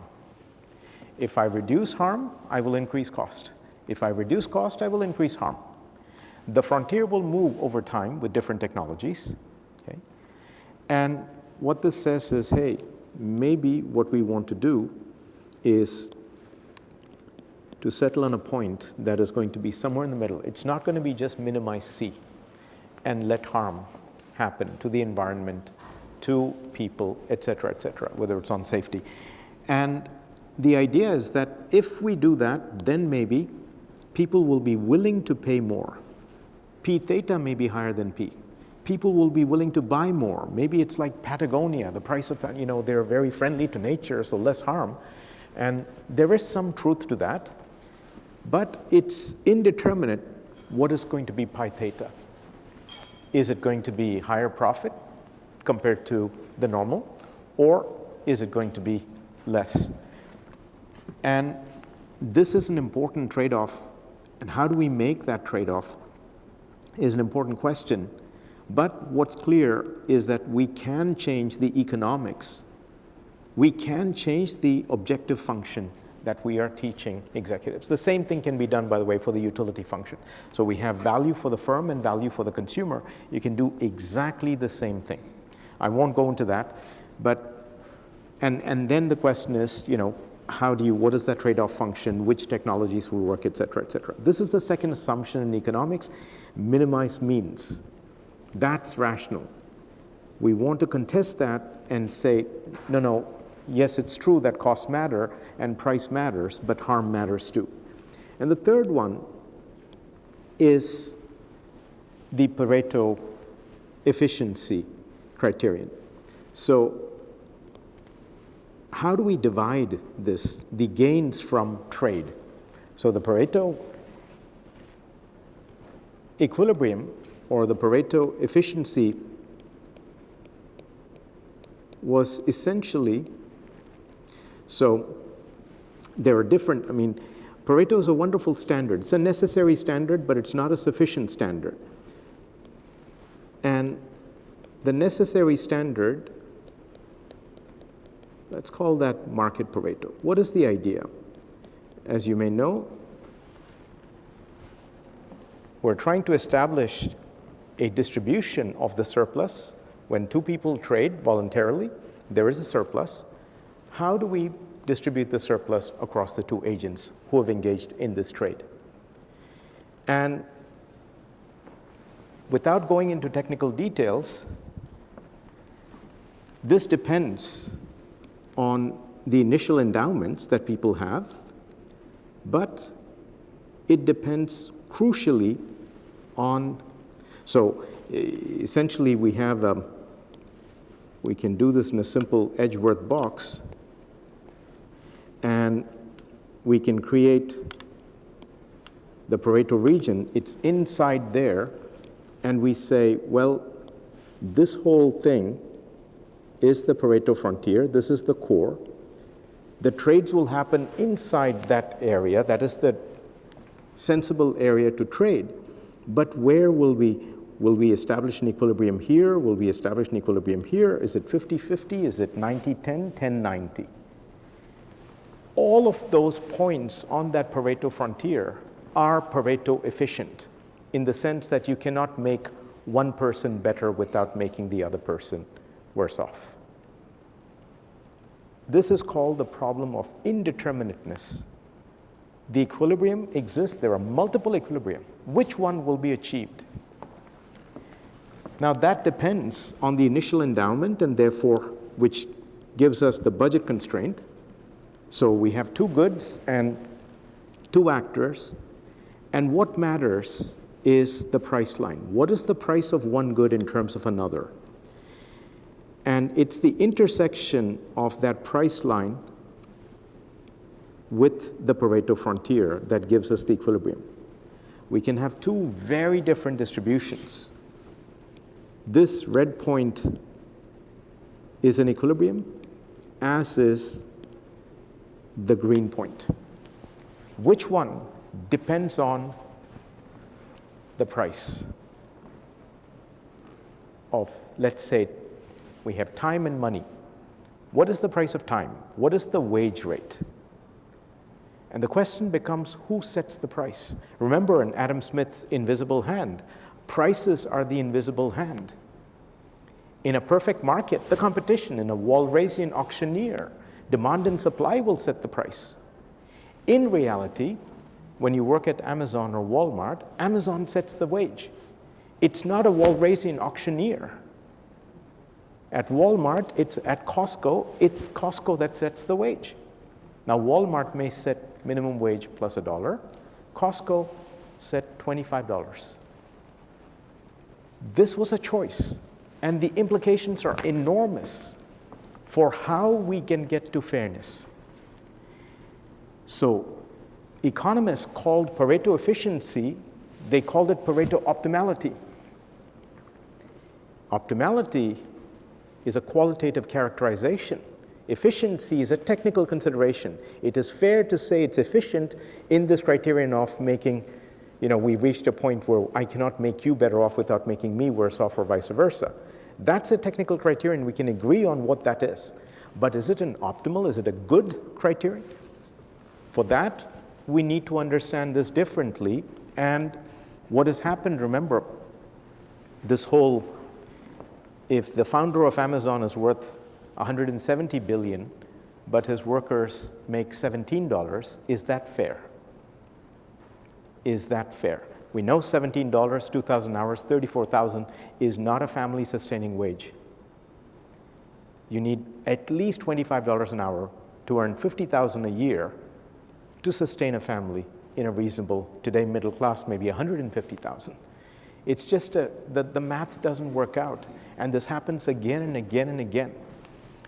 C: If I reduce harm, I will increase cost. If I reduce cost, I will increase harm. The frontier will move over time with different technologies. Okay? And what this says is, hey, maybe what we want to do is to settle on a point that is going to be somewhere in the middle. It's not going to be just minimize C and let harm happen to the environment, to people, et cetera, whether it's on safety. And the idea is that if we do that, then maybe people will be willing to pay more. P theta may be higher than P. People will be willing to buy more. Maybe it's like Patagonia, the price of, they're very friendly to nature, so less harm. And there is some truth to that, but it's indeterminate what is going to be pi theta. Is it going to be higher profit compared to the normal, or is it going to be less? And this is an important trade-off, and how do we make that trade-off is an important question. But what's clear is that we can change the economics. We can change the objective function that we are teaching executives. The same thing can be done, by the way, for the utility function. So we have value for the firm and value for the consumer. You can do exactly the same thing. I won't go into that, but And then the question is, what does that trade-off function, which technologies will work, et cetera, et cetera. This is the second assumption in economics, minimize means. That's rational. We want to contest that and say, no, yes, it's true that costs matter and price matters, but harm matters too. And the third one is the Pareto efficiency criterion. So how do we divide this, the gains from trade? So the Pareto equilibrium or the Pareto efficiency was essentially, so there are different, Pareto is a wonderful standard. It's a necessary standard, but it's not a sufficient standard. And the necessary standard, let's call that market Pareto. What is the idea? As you may know, we're trying to establish a distribution of the surplus. When two people trade voluntarily, there is a surplus. How do we distribute the surplus across the two agents who have engaged in this trade? And without going into technical details, this depends on the initial endowments that people have, but it depends crucially on, so essentially we have, we can do this in a simple Edgeworth box, and we can create the Pareto region. It's inside there, and we say, well, this whole thing is the Pareto frontier. This is the core. The trades will happen inside that area. That is the sensible area to trade. But where will we establish an equilibrium here? Will we establish an equilibrium here? Is it 50-50? Is it 90-10, 10-90? All of those points on that Pareto frontier are Pareto efficient in the sense that you cannot make one person better without making the other person worse off. This is called the problem of indeterminateness. The equilibrium exists. There are multiple equilibria. Which one will be achieved? Now that depends on the initial endowment, and therefore which gives us the budget constraint. So we have two goods and two actors, and what matters is the price line. What is the price of one good in terms of another? And it's the intersection of that price line with the Pareto frontier that gives us the equilibrium. We can have two very different distributions. This red point is an equilibrium, as is the green point. Which one depends on the price of, let's say, we have time and money. What is the price of time? What is the wage rate? And the question becomes, who sets the price? Remember in Adam Smith's invisible hand, prices are the invisible hand. In a perfect market, the competition, in a Walrasian auctioneer, demand and supply will set the price. In reality, when you work at Amazon or Walmart, Amazon sets the wage. It's not a Walrasian auctioneer. At Walmart, it's at Costco, it's Costco that sets the wage. Now, Walmart may set minimum wage plus $1. Costco set $25. This was a choice, and the implications are enormous for how we can get to fairness. So, economists called Pareto efficiency, they called it Pareto optimality. Optimality is a qualitative characterization. Efficiency is a technical consideration. It is fair to say it's efficient in this criterion of making, we reached a point where I cannot make you better off without making me worse off, or vice versa. That's a technical criterion. We can agree on what that is. But is it an optimal? Is it a good criterion? For that, we need to understand this differently. And what has happened, remember, this whole, if the founder of Amazon is worth 170 billion, but his workers make $17, is that fair? Is that fair? We know $17, 2,000 hours, 34,000 is not a family sustaining wage. You need at least $25 an hour to earn 50,000 a year to sustain a family in a reasonable, today middle class, maybe 150,000. It's just the math doesn't work out. And this happens again and again and again.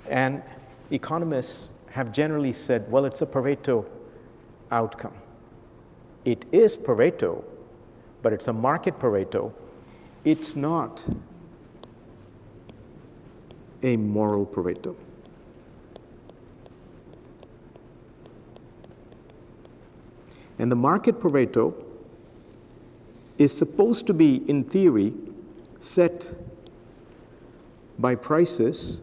C: And economists have generally said, well, it's a Pareto outcome. It is Pareto, but it's a market Pareto. It's not a moral Pareto. And the market Pareto is supposed to be, in theory, set by prices.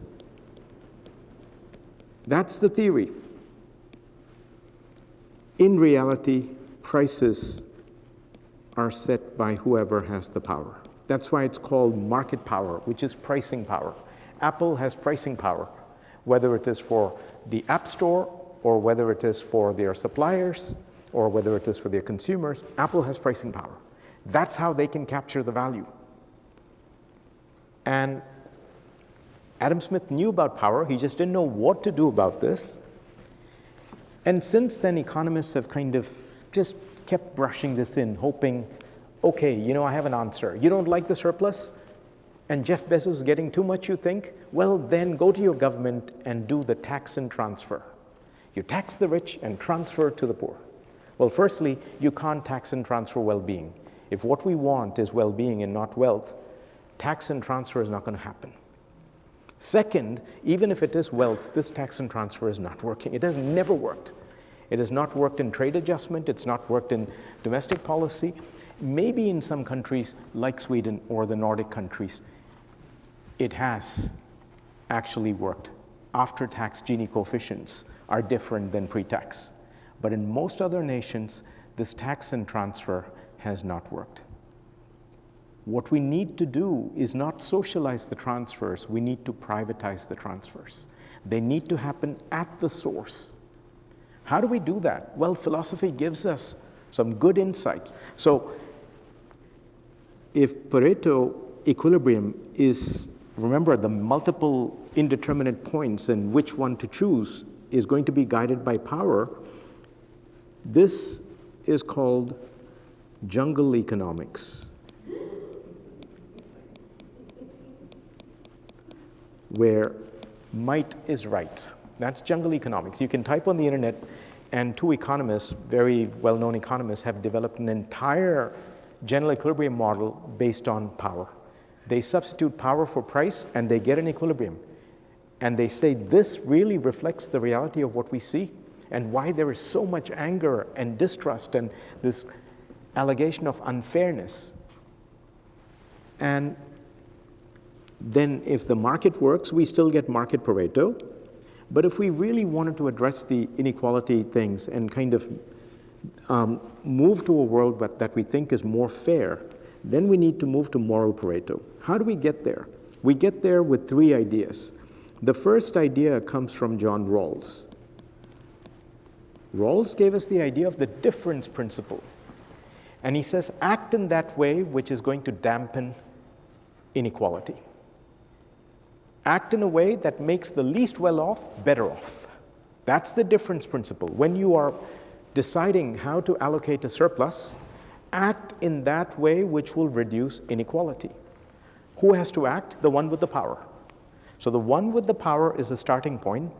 C: That's the theory. In reality, prices are set by whoever has the power. That's why it's called market power, which is pricing power. Apple has pricing power, whether it is for the App Store or whether it is for their suppliers or whether it is for their consumers. Apple has pricing power. That's how they can capture the value. And Adam Smith knew about power. He just didn't know what to do about this. And since then, economists have kind of just kept brushing this in, hoping, okay, I have an answer. You don't like the surplus? And Jeff Bezos is getting too much, you think? Well, then go to your government and do the tax and transfer. You tax the rich and transfer to the poor. Well, firstly, you can't tax and transfer well-being. If what we want is well-being and not wealth, tax and transfer is not going to happen. Second, even if it is wealth, this tax and transfer is not working. It has never worked. It has not worked in trade adjustment. It's not worked in domestic policy. Maybe in some countries like Sweden or the Nordic countries, it has actually worked. After-tax Gini coefficients are different than pre-tax. But in most other nations, this tax and transfer has not worked. What we need to do is not socialize the transfers. We need to privatize the transfers. They need to happen at the source. How do we do that? Well, philosophy gives us some good insights. So if Pareto equilibrium is, remember, the multiple indeterminate points and which one to choose is going to be guided by power, this is called jungle economics, where might is right. That's jungle economics. You can type on the internet, and two economists, very well-known economists, have developed an entire general equilibrium model based on power. They substitute power for price, and they get an equilibrium. And they say this really reflects the reality of what we see and why there is so much anger and distrust and this allegation of unfairness. And then if the market works, we still get market Pareto. But if we really wanted to address the inequality things and kind of move to a world that we think is more fair, then we need to move to moral Pareto. How do we get there? We get there with three ideas. The first idea comes from John Rawls. Rawls gave us the idea of the difference principle. And he says, act in that way which is going to dampen inequality. Act in a way that makes the least well-off better off. That's the difference principle. When you are deciding how to allocate a surplus, act in that way which will reduce inequality. Who has to act? The one with the power. So the one with the power is the starting point,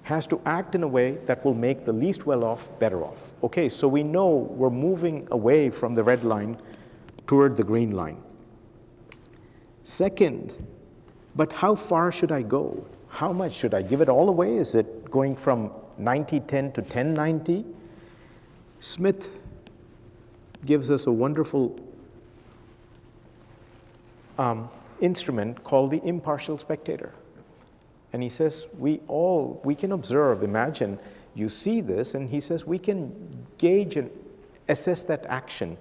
C: has to act in a way that will make the least well-off better off. Okay, so we know we're moving away from the red line toward the green line. Second, but how far should I go? How much should I give it all away? Is it going from 90-10 to 10-90? Smith gives us a wonderful instrument called the impartial spectator. And he says, we can observe, imagine, you see this, and he says we can gauge and assess that action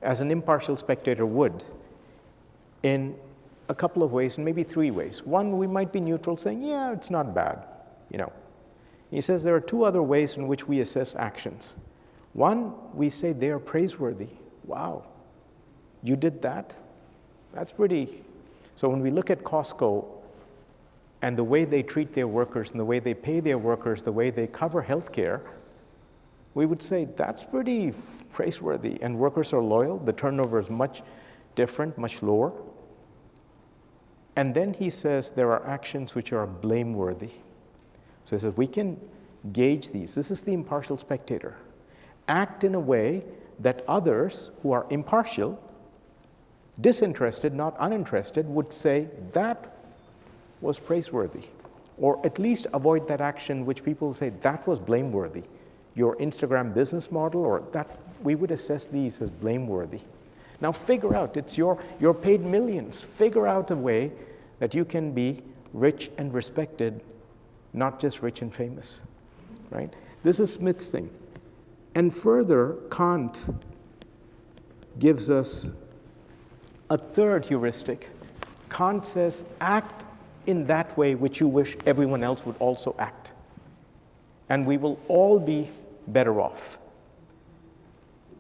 C: as an impartial spectator would in a couple of ways, and maybe three ways. One, we might be neutral, saying, yeah, it's not bad, you know. He says there are two other ways in which we assess actions. One, we say they are praiseworthy. Wow, you did that? That's pretty. So when we look at Costco and the way they treat their workers and the way they pay their workers, the way they cover healthcare, we would say that's pretty praiseworthy. And workers are loyal. The turnover is much different, much lower. And then he says there are actions which are blameworthy. So he says we can gauge these. This is the impartial spectator. Act in a way that others who are impartial, disinterested, not uninterested, would say that was praiseworthy. Or at least avoid that action which people say that was blameworthy. Your Instagram business model, or that, we would assess these as blameworthy. Now figure out, you're paid millions. Figure out a way that you can be rich and respected, not just rich and famous, right? This is Smith's thing. And further, Kant gives us a third heuristic. Kant says, act in that way which you wish everyone else would also act. And we will all be better off.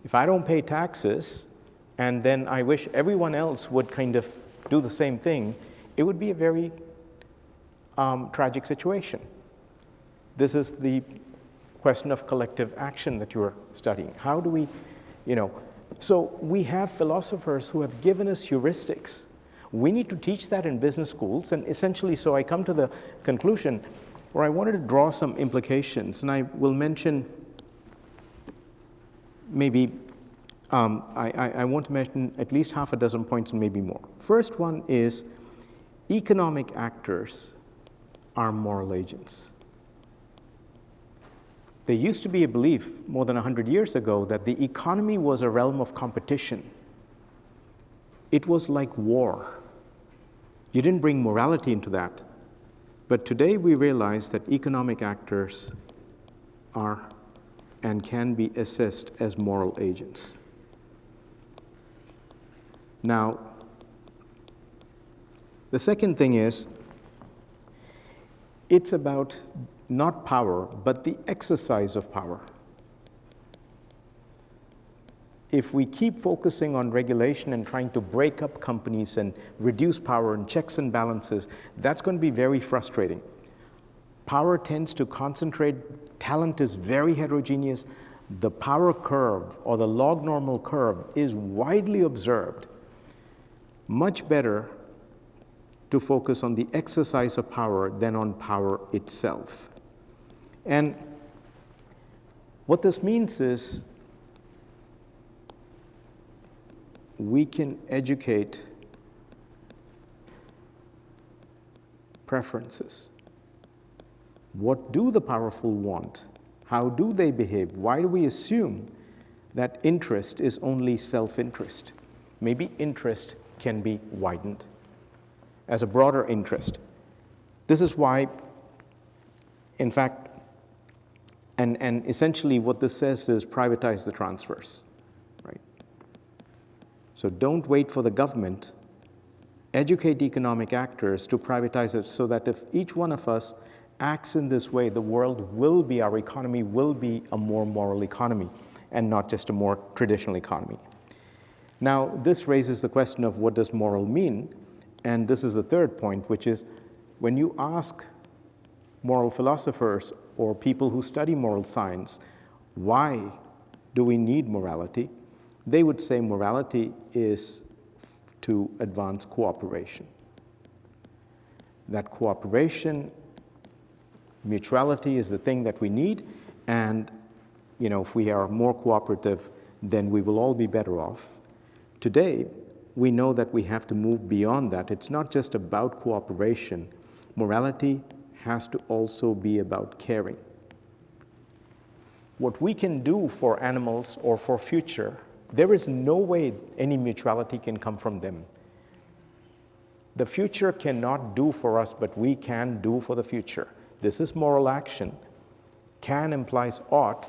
C: If I don't pay taxes, and then I wish everyone else would kind of do the same thing, it would be a very tragic situation. This is the question of collective action that you are studying. How do we, so we have philosophers who have given us heuristics. We need to teach that in business schools, and essentially, so I come to the conclusion where I wanted to draw some implications, and I will mention maybe, I want to mention at least half a dozen points and maybe more. First one is economic actors are moral agents. There used to be a belief more than 100 years ago that the economy was a realm of competition. It was like war. You didn't bring morality into that. But today we realize that economic actors are and can be assessed as moral agents. Now, the second thing is, it's about not power, but the exercise of power. If we keep focusing on regulation and trying to break up companies and reduce power and checks and balances, that's going to be very frustrating. Power tends to concentrate, talent is very heterogeneous. The power curve or the log normal curve is widely observed. Much better to focus on the exercise of power than on power itself. And what this means is we can educate preferences. What do the powerful want? How do they behave? Why do we assume that interest is only self-interest? Maybe interest can be widened as a broader interest. This is why, in fact, and essentially what this says is privatize the transfers, right? So don't wait for the government. Educate economic actors to privatize it so that if each one of us acts in this way, the world will be, our economy will be a more moral economy and not just a more traditional economy. Now, this raises the question of what does moral mean? And this is the third point, which is when you ask moral philosophers or people who study moral science, why do we need morality? They would say morality is to advance cooperation. That cooperation, mutuality is the thing that we need, and if we are more cooperative, then we will all be better off. Today, we know that we have to move beyond that. It's not just about cooperation. Morality has to also be about caring. What we can do for animals or for future, there is no way any mutuality can come from them. The future cannot do for us, but we can do for the future. This is moral action. Can implies ought.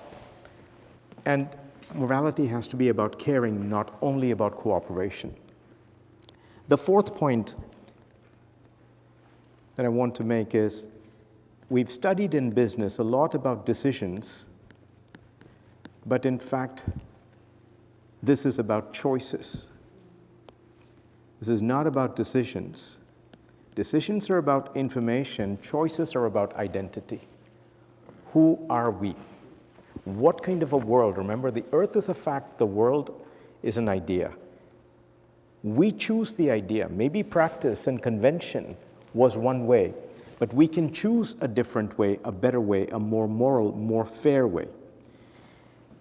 C: And morality has to be about caring, not only about cooperation. The fourth point that I want to make is, we've studied in business a lot about decisions, but in fact, this is about choices. This is not about decisions. Decisions are about information, choices are about identity. Who are we? What kind of a world? Remember, the earth is a fact, the world is an idea. We choose the idea. Maybe practice and convention was one way, but we can choose a different way, a better way, a more moral, more fair way.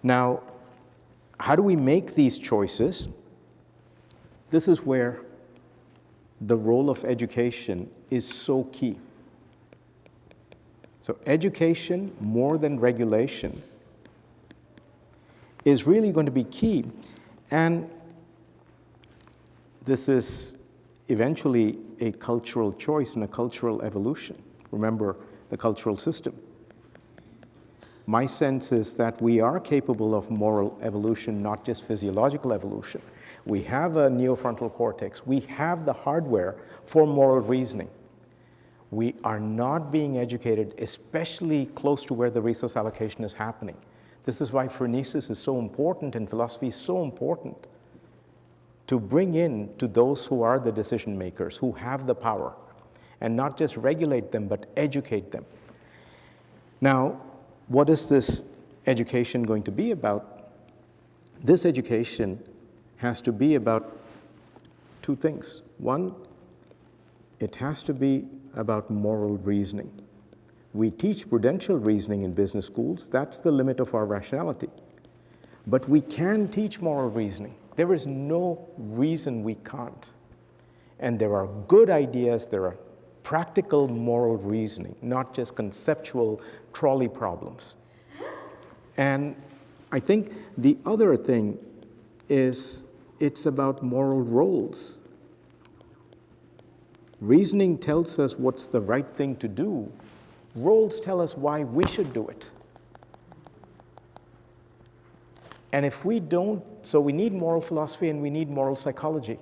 C: Now, how do we make these choices? This is where the role of education is so key. So education, more than regulation, is really going to be key. And this is eventually a cultural choice and a cultural evolution. Remember the cultural system. My sense is that we are capable of moral evolution, not just physiological evolution. We have a neofrontal cortex. We have the hardware for moral reasoning. We are not being educated, especially close to where the resource allocation is happening. This is why phronesis is so important and philosophy is so important, to bring in to those who are the decision makers, who have the power, and not just regulate them, but educate them. Now, what is this education going to be about? This education has to be about two things. One, it has to be about moral reasoning. We teach prudential reasoning in business schools. That's the limit of our rationality. But we can teach moral reasoning. There is no reason we can't. And there are good ideas, there are practical moral reasoning, not just conceptual trolley problems. And I think the other thing is it's about moral roles. Reasoning tells us what's the right thing to do. Roles tell us why we should do it. And if we don't, so we need moral philosophy and we need moral psychology.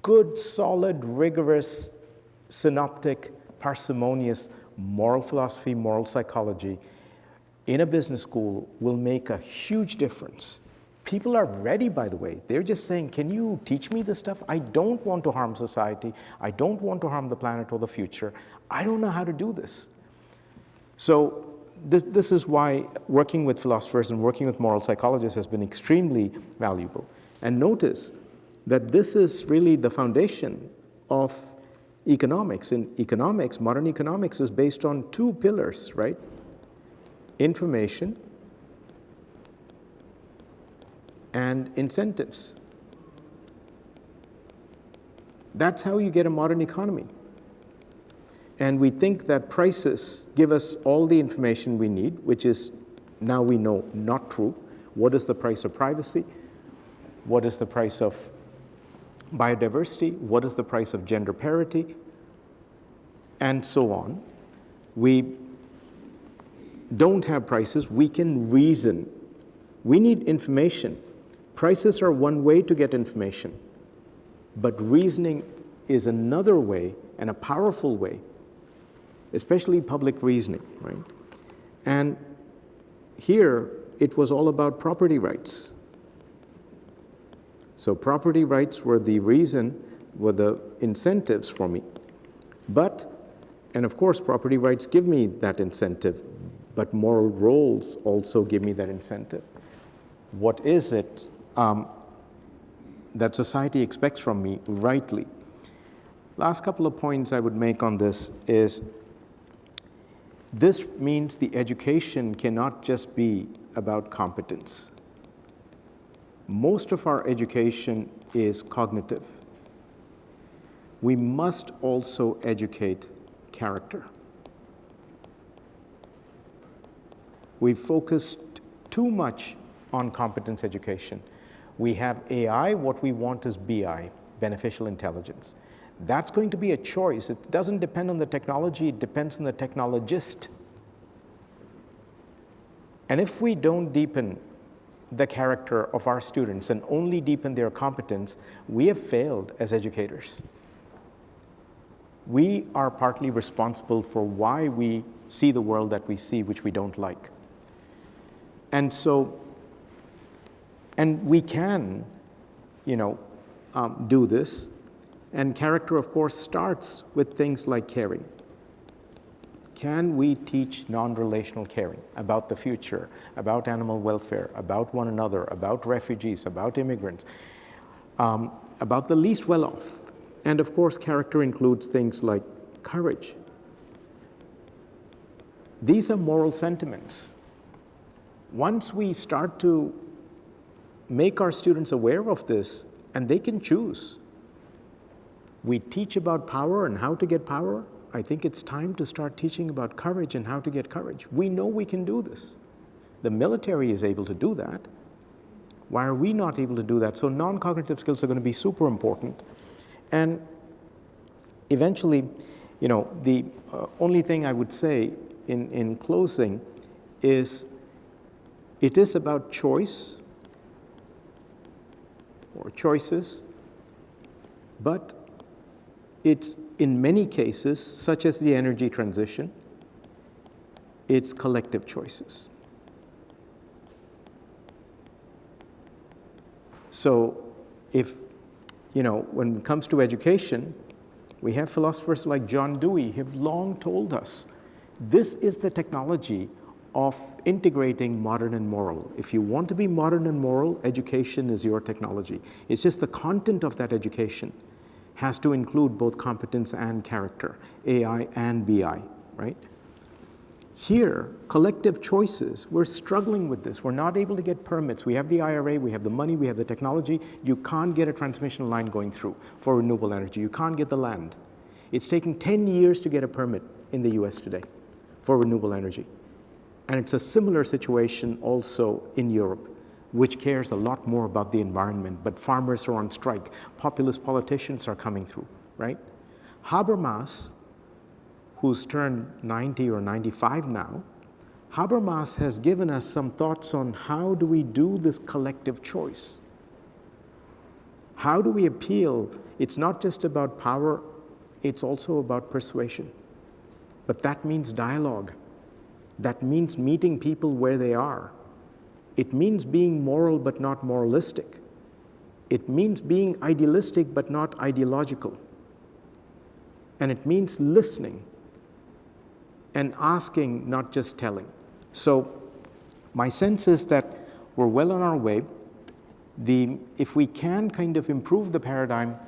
C: Good, solid, rigorous, synoptic, parsimonious moral philosophy, moral psychology in a business school will make a huge difference. People are ready, by the way. They're just saying, can you teach me this stuff? I don't want to harm society. I don't want to harm the planet or the future. I don't know how to do this. So this is why working with philosophers and working with moral psychologists has been extremely valuable. And notice that this is really the foundation of economics. In economics, modern economics is based on two pillars, right? Information and incentives. That's how you get a modern economy. And we think that prices give us all the information we need, which is, now we know, not true. What is the price of privacy? What is the price of biodiversity? What is the price of gender parity? And so on. We don't have prices. We can reason. We need information. Prices are one way to get information, but reasoning is another way, and a powerful way, especially public reasoning, right? And here, it was all about property rights. So property rights were the reason, were the incentives for me. But, and of course, property rights give me that incentive, but moral roles also give me that incentive. What is it that society expects from me rightly? Last couple of points I would make on this is, this means the education cannot just be about competence. Most of our education is cognitive. We must also educate character. We've focused too much on competence education. We have AI, what we want is BI, beneficial intelligence. That's going to be a choice. It doesn't depend on the technology, it depends on the technologist. And if we don't deepen the character of our students and only deepen their competence, we have failed as educators. we are partly responsible for why we see the world that we see, which we don't like. And so, and we can, do this. And character, of course, starts with things like caring. Can we teach non-relational caring about the future, about animal welfare, about one another, about refugees, about immigrants, about the least well-off? And of course, character includes things like courage. These are moral sentiments. Once we start to make our students aware of this, and they can choose, we teach about power and how to get power. I think it's time to start teaching about courage and how to get courage. We know we can do this. The military is able to do that. Why are we not able to do that? So non-cognitive skills are going to be super important. And eventually, the only thing I would say in closing is it is about choice or choices, but it's in many cases, such as the energy transition, it's collective choices. So if, when it comes to education, we have philosophers like John Dewey who have long told us, this is the technology of integrating modern and moral. If you want to be modern and moral, education is your technology. It's just the content of that education has to include both competence and character, AI and BI, right? Here, collective choices, we're struggling with this. We're not able to get permits. We have the IRA, we have the money, we have the technology. You can't get a transmission line going through for renewable energy. You can't get the land. It's taking 10 years to get a permit in the US today for renewable energy. And it's a similar situation also in Europe, which cares a lot more about the environment, but farmers are on strike. Populist politicians are coming through, right? Habermas, who's turned 90 or 95 now, Habermas has given us some thoughts on how do we do this collective choice? How do we appeal? It's not just about power, it's also about persuasion. But that means dialogue. That means meeting people where they are. It means being moral but not moralistic. It means being idealistic but not ideological. And it means listening and asking, not just telling. So my sense is that we're well on our way. If we can kind of improve the paradigm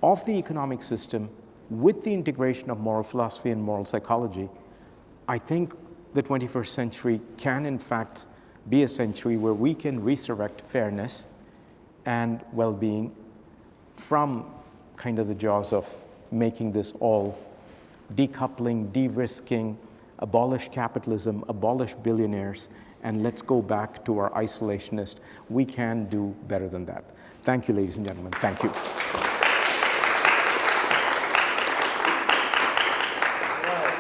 C: of the economic system with the integration of moral philosophy and moral psychology, I think the 21st century can in fact be a century where we can resurrect fairness and well-being from kind of the jaws of making this all decoupling, de-risking, abolish capitalism, abolish billionaires, and let's go back to our isolationist. We can do better than that. Thank you, ladies and gentlemen. Thank you.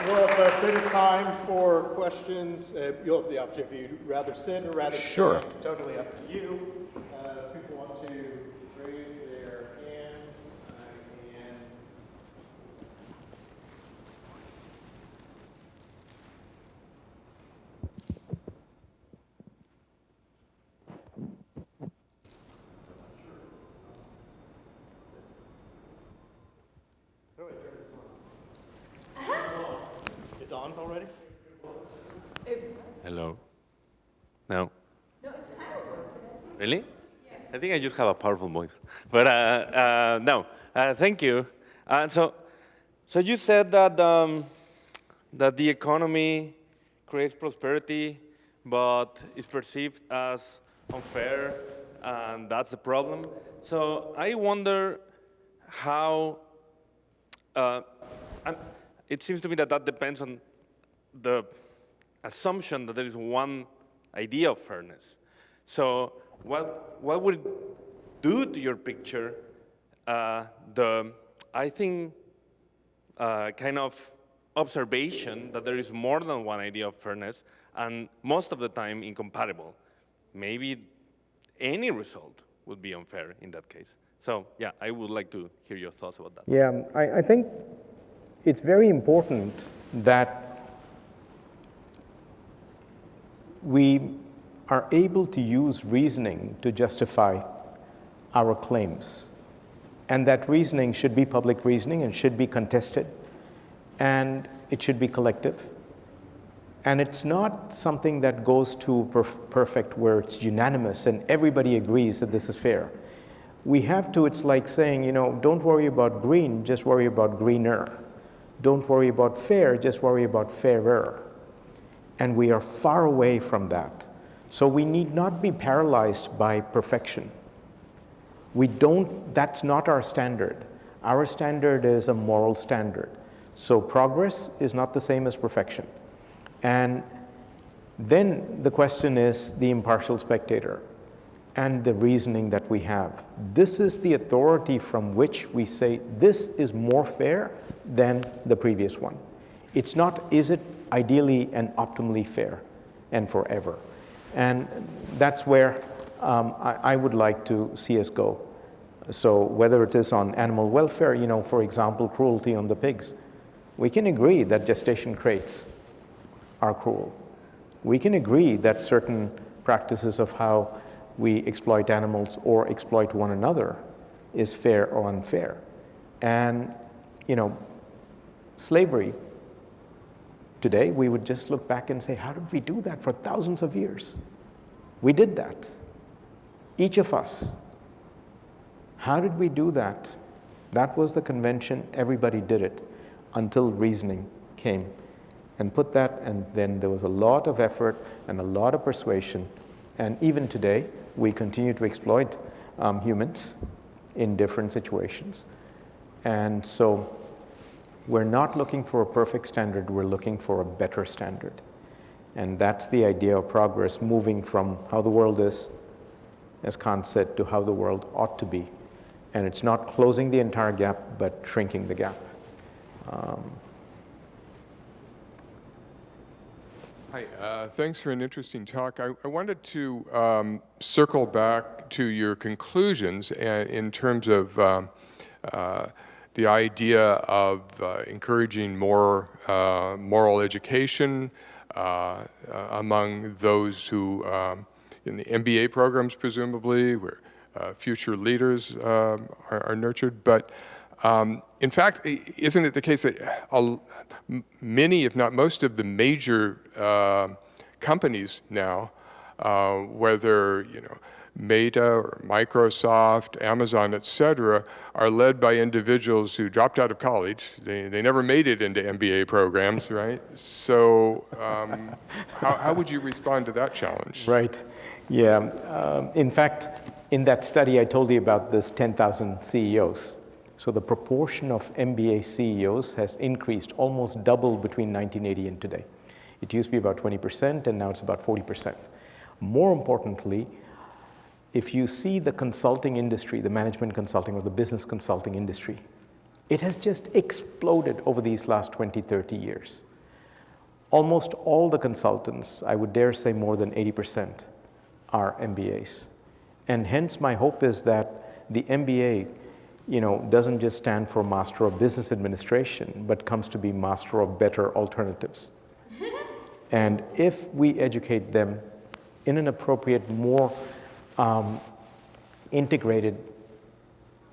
B: We'll have a bit of time for questions. You'll have the option if you'd rather sit or rather
C: Sure.
B: stand. Totally up to you. If people want to raise their hands, and it's on already?
D: Hello. No. No, it's kind of working. Really? Yes. I think I just have a powerful voice. But no. Thank you. So you said that that the economy creates prosperity, but is perceived as unfair, and that's the problem. So I wonder how. It seems to me that that depends on the assumption that there is one idea of fairness. So what would it do to your picture, I think, kind of observation that there is more than one idea of fairness, and most of the time incompatible? Maybe any result would be unfair in that case. So yeah, I would like to hear your thoughts about that.
C: Yeah, I think it's very important that we are able to use reasoning to justify our claims. And that reasoning should be public reasoning and should be contested, and it should be collective. And it's not something that goes to perfect where it's unanimous and everybody agrees that this is fair. We have to, it's like saying, don't worry about green, just worry about greener. Don't worry about fair, just worry about fairer. And we are far away from that. So we need not be paralyzed by perfection. That's not our standard. Our standard is a moral standard. So progress is not the same as perfection. And then the question is the impartial spectator and the reasoning that we have. This is the authority from which we say this is more fair than the previous one. It's not, is it ideally and optimally fair and forever? And that's where I would like to see us go. So whether it is on animal welfare, for example, cruelty on the pigs, we can agree that gestation crates are cruel. We can agree that certain practices of how we exploit animals or exploit one another is fair or unfair. And, slavery, today we would just look back and say, how did we do that for thousands of years? We did that. Each of us. How did we do that? That was the convention. Everybody did it until reasoning came and put that, and then there was a lot of effort and a lot of persuasion. And even today, we continue to exploit humans in different situations. And so we're not looking for a perfect standard, we're looking for a better standard. And that's the idea of progress, moving from how the world is, as Kant said, to how the world ought to be. And it's not closing the entire gap, but shrinking the gap.
E: Hi, thanks for an interesting talk. I wanted to circle back to your conclusions in terms of the idea of encouraging more moral education among those who, in the MBA programs presumably, where future leaders are nurtured. But in fact, isn't it the case that many, if not most of the major companies now, whether Meta or Microsoft, Amazon, et cetera, are led by individuals who dropped out of college. They never made it into MBA programs, right? So how would you respond to that challenge?
C: Right. Yeah. In fact, in that study, I told you about this 10,000 CEOs. So the proportion of MBA CEOs has increased, almost double between 1980 and today. It used to be about 20%, and now it's about 40%. More importantly, if you see the consulting industry, the management consulting or the business consulting industry, it has just exploded over these last 20, 30 years. Almost all the consultants, I would dare say more than 80%, are MBAs. And hence my hope is that the MBA, doesn't just stand for Master of Business Administration, but comes to be Master of Better Alternatives. And if we educate them in an appropriate, more integrated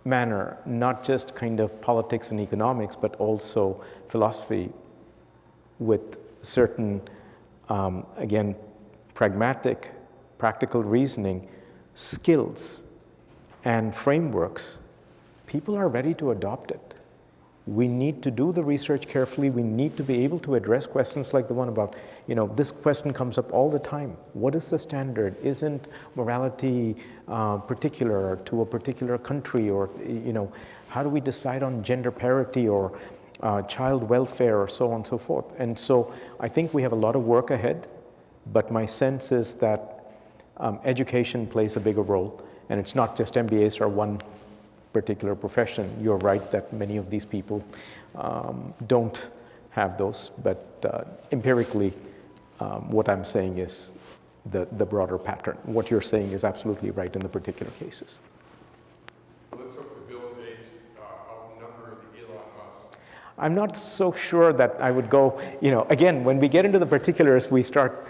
C: manner, not just kind of politics and economics, but also philosophy with certain, again, pragmatic, practical reasoning, skills, and frameworks, people are ready to adopt it. We need to do the research carefully. We need to be able to address questions like the one about, this question comes up all the time. What is the standard? Isn't morality particular to a particular country? Or, how do we decide on gender parity or child welfare or so on and so forth? And so I think we have a lot of work ahead, but my sense is that education plays a bigger role. And it's not just MBAs are one particular profession. You're right that many of these people don't have those, but empirically, what I'm saying is the broader pattern. What you're saying is absolutely right in the particular cases.
E: Let's hope the Bill Gates outnumber the Elon Musk.
C: I'm not so sure that I would go, again, when we get into the particulars, we start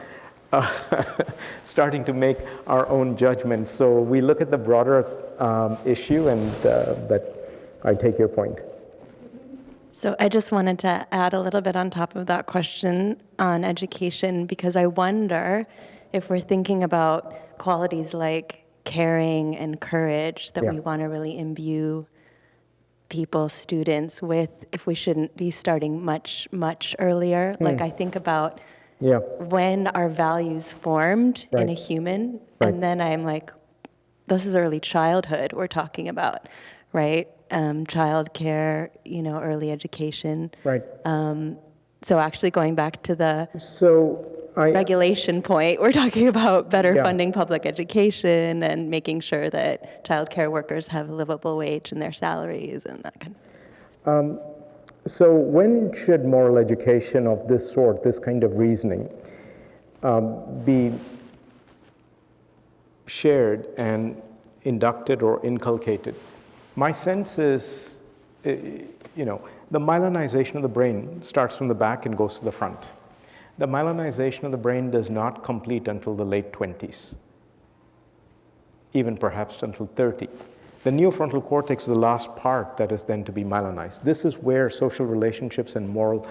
C: starting to make our own judgments. So we look at the broader issue, but I take your point.
F: So I just wanted to add a little bit on top of that question on education, because I wonder if we're thinking about qualities like caring and courage that we want to really imbue people, students with, if we shouldn't be starting much, much earlier. Like I think about when are values formed in a human, and then I'm like, this is early childhood we're talking about, right? Child care, early education.
C: Right.
F: So actually going back to the
C: I
F: regulation point, we're talking about better funding public education and making sure that child care workers have a livable wage in their salaries and that kind of.
C: So when should moral education of this sort, this kind of reasoning, be shared and inducted or inculcated? My sense is, the myelinization of the brain starts from the back and goes to the front. The myelinization of the brain does not complete until the late 20s, even perhaps until 30. The neofrontal cortex is the last part that is then to be myelinized. This is where social relationships and moral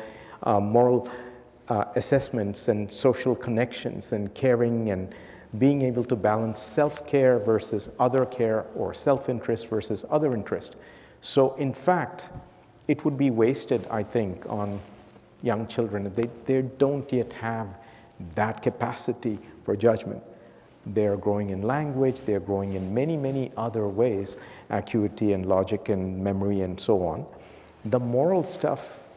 C: assessments and social connections and caring and being able to balance self-care versus other care or self-interest versus other interest. So in fact, it would be wasted, I think, on young children. They don't yet have that capacity for judgment. They're growing in language, they're growing in many, many other ways, acuity and logic and memory and so on. The moral stuff,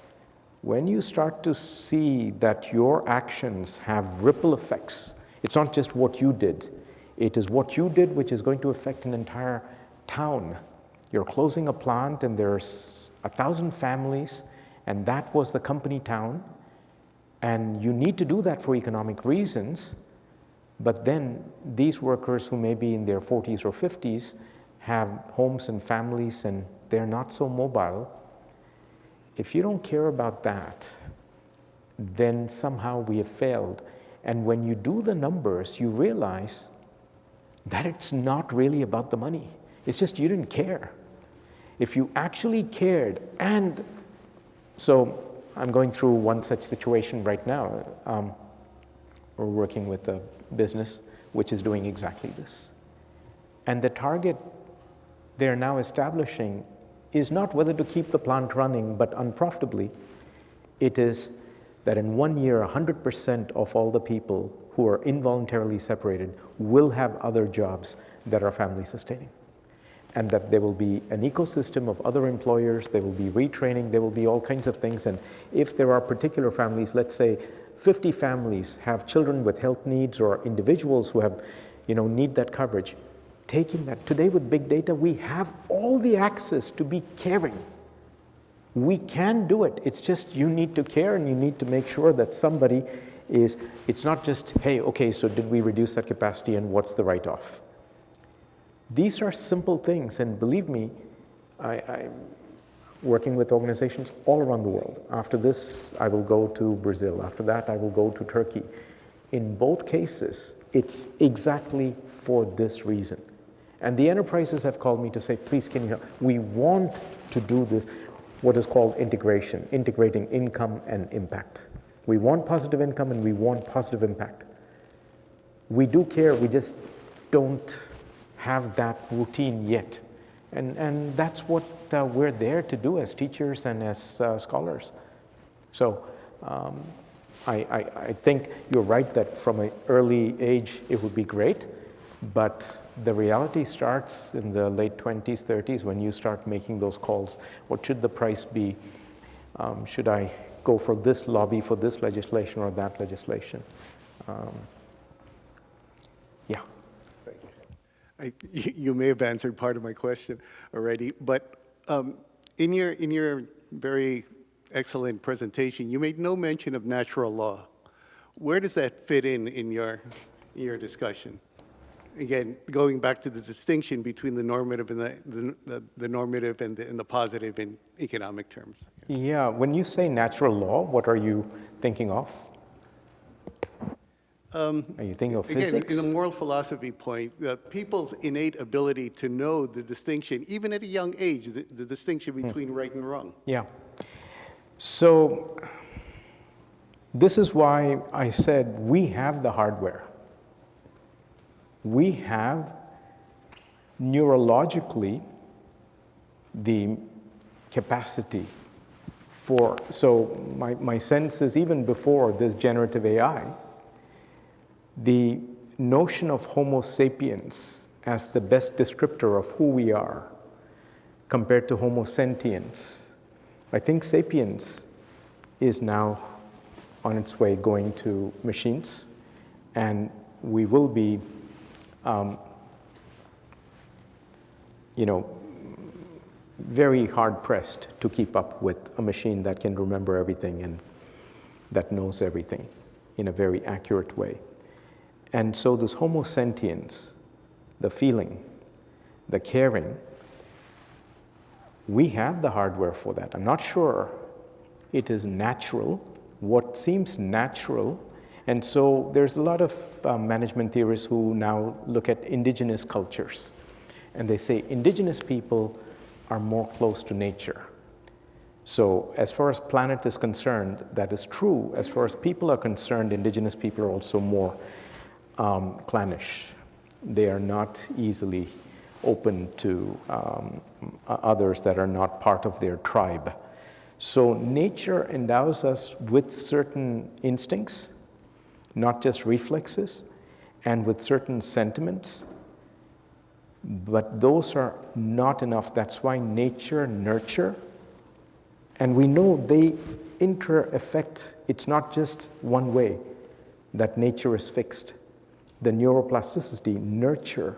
C: when you start to see that your actions have ripple effects, it's not just what you did, it is what you did which is going to affect an entire town. You're closing a plant and there's 1,000 families, and that was the company town, and you need to do that for economic reasons, but then these workers who may be in their 40s or 50s have homes and families and they're not so mobile. If you don't care about that, then somehow we have failed. And when you do the numbers, you realize that it's not really about the money. It's just you didn't care. If you actually cared, and so I'm going through one such situation right now. We're working with a business which is doing exactly this. And the target they're now establishing is not whether to keep the plant running, but unprofitably. It is that in 1 year, 100% of all the people who are involuntarily separated will have other jobs that are family sustaining. And that there will be an ecosystem of other employers, there will be retraining, there will be all kinds of things. And if there are particular families, let's say 50 families have children with health needs or individuals who have, need that coverage, taking that, today with big data, we have all the access to be caring. We can do it. It's just you need to care and you need to make sure that somebody is, it's not just, hey, okay, so did we reduce that capacity and what's the write-off? These are simple things, and believe me, I'm working with organizations all around the world. After this, I will go to Brazil. After that, I will go to Turkey. In both cases, it's exactly for this reason. And the enterprises have called me to say, please, can you help? We want to do this, what is called integration, integrating income and impact. We want positive income and we want positive impact. We do care, we just don't have that routine yet. And that's what we're there to do as teachers and as scholars. So I think you're right that from an early age it would be great, but the reality starts in the late 20s, 30s when you start making those calls. What should the price be? Should I go for this lobby for this legislation or that legislation? Yeah.
G: You may have answered part of my question already, but in your very excellent presentation, you made no mention of natural law. Where does that fit in your discussion? again, going back to the distinction between the normative and the normative and the positive in economic terms.
C: Yeah, when you say natural law, what are you thinking of? Are you thinking of
G: Again,
C: physics?
G: in the moral philosophy point, people's innate ability to know the distinction, even at a young age, the distinction between right and wrong.
C: Yeah. So this is why I said we have the hardware. We have neurologically the capacity for, so my sense is even before this generative AI, the notion of Homo sapiens as the best descriptor of who we are compared to Homo sentiens, I think sapiens is now on its way going to machines, and we will be, very hard-pressed to keep up with a machine that can remember everything and that knows everything in a very accurate way. And so this Homo sentiens, the feeling, the caring, we have the hardware for that. I'm not sure it is natural, what seems natural. And so there's a lot of management theorists who now look at indigenous cultures. And they say indigenous people are more close to nature. So as far as planet is concerned, that is true. As far as people are concerned, indigenous people are also more clannish. They are not easily open to others that are not part of their tribe. So nature endows us with certain instincts, not just reflexes, and with certain sentiments, but those are not enough. That's why nature, nurture, and we know they inter-affect. It's not just one way that nature is fixed. The neuroplasticity, nurture,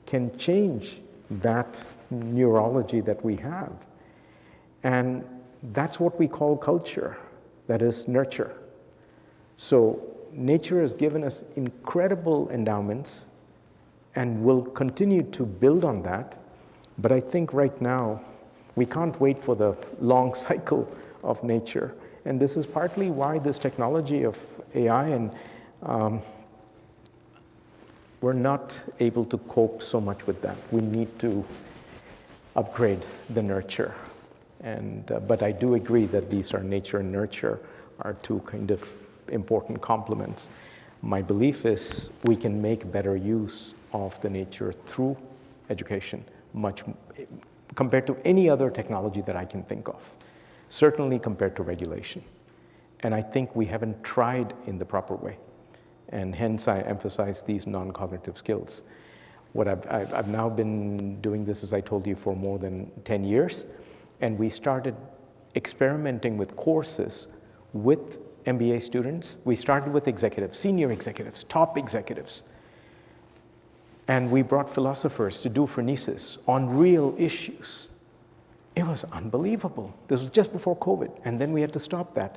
C: can change that neurology that we have. And that's what we call culture, that is nurture. So nature has given us incredible endowments and will continue to build on that. But I think right now, we can't wait for the long cycle of nature. And this is partly why this technology of AI and we're not able to cope so much with that. We need to upgrade the nurture. And, but I do agree that these are nature and nurture are two kind of important complements. My belief is we can make better use of the nature through education, much compared to any other technology that I can think of, certainly compared to regulation. And I think we haven't tried in the proper way. And hence I emphasize these non-cognitive skills. What I've now been doing this, as I told you, for more than 10 years. And we started experimenting with courses with MBA students. We started with executives, senior executives, top executives. And we brought philosophers to do phronesis on real issues. It was unbelievable. This was just before COVID, and then we had to stop that.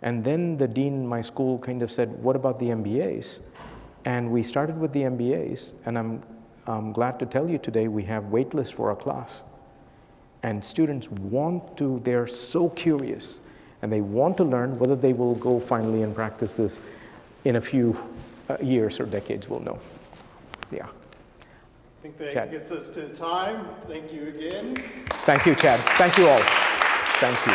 C: And then the dean in my school kind of said, what about the MBAs? And we started with the MBAs, and I'm glad to tell you today we have wait lists for our class. And students want to, they're so curious, and they want to learn. Whether they will go finally and practice this in a few years or decades, we'll know. Yeah.
B: I think that
C: Chad.
B: gets us to time. Thank you again.
C: Thank you, Chad. Thank you all. Thank you.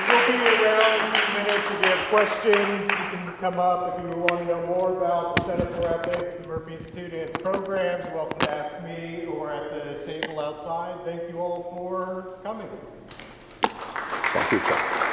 B: We'll be around in a few minutes. If you have questions, you can come up. If you want to know more about the Center for Ethics, the Murphy Institute, and its programs, you're welcome to ask me or at the table outside. Thank you all for coming.
C: Thank you, Chad.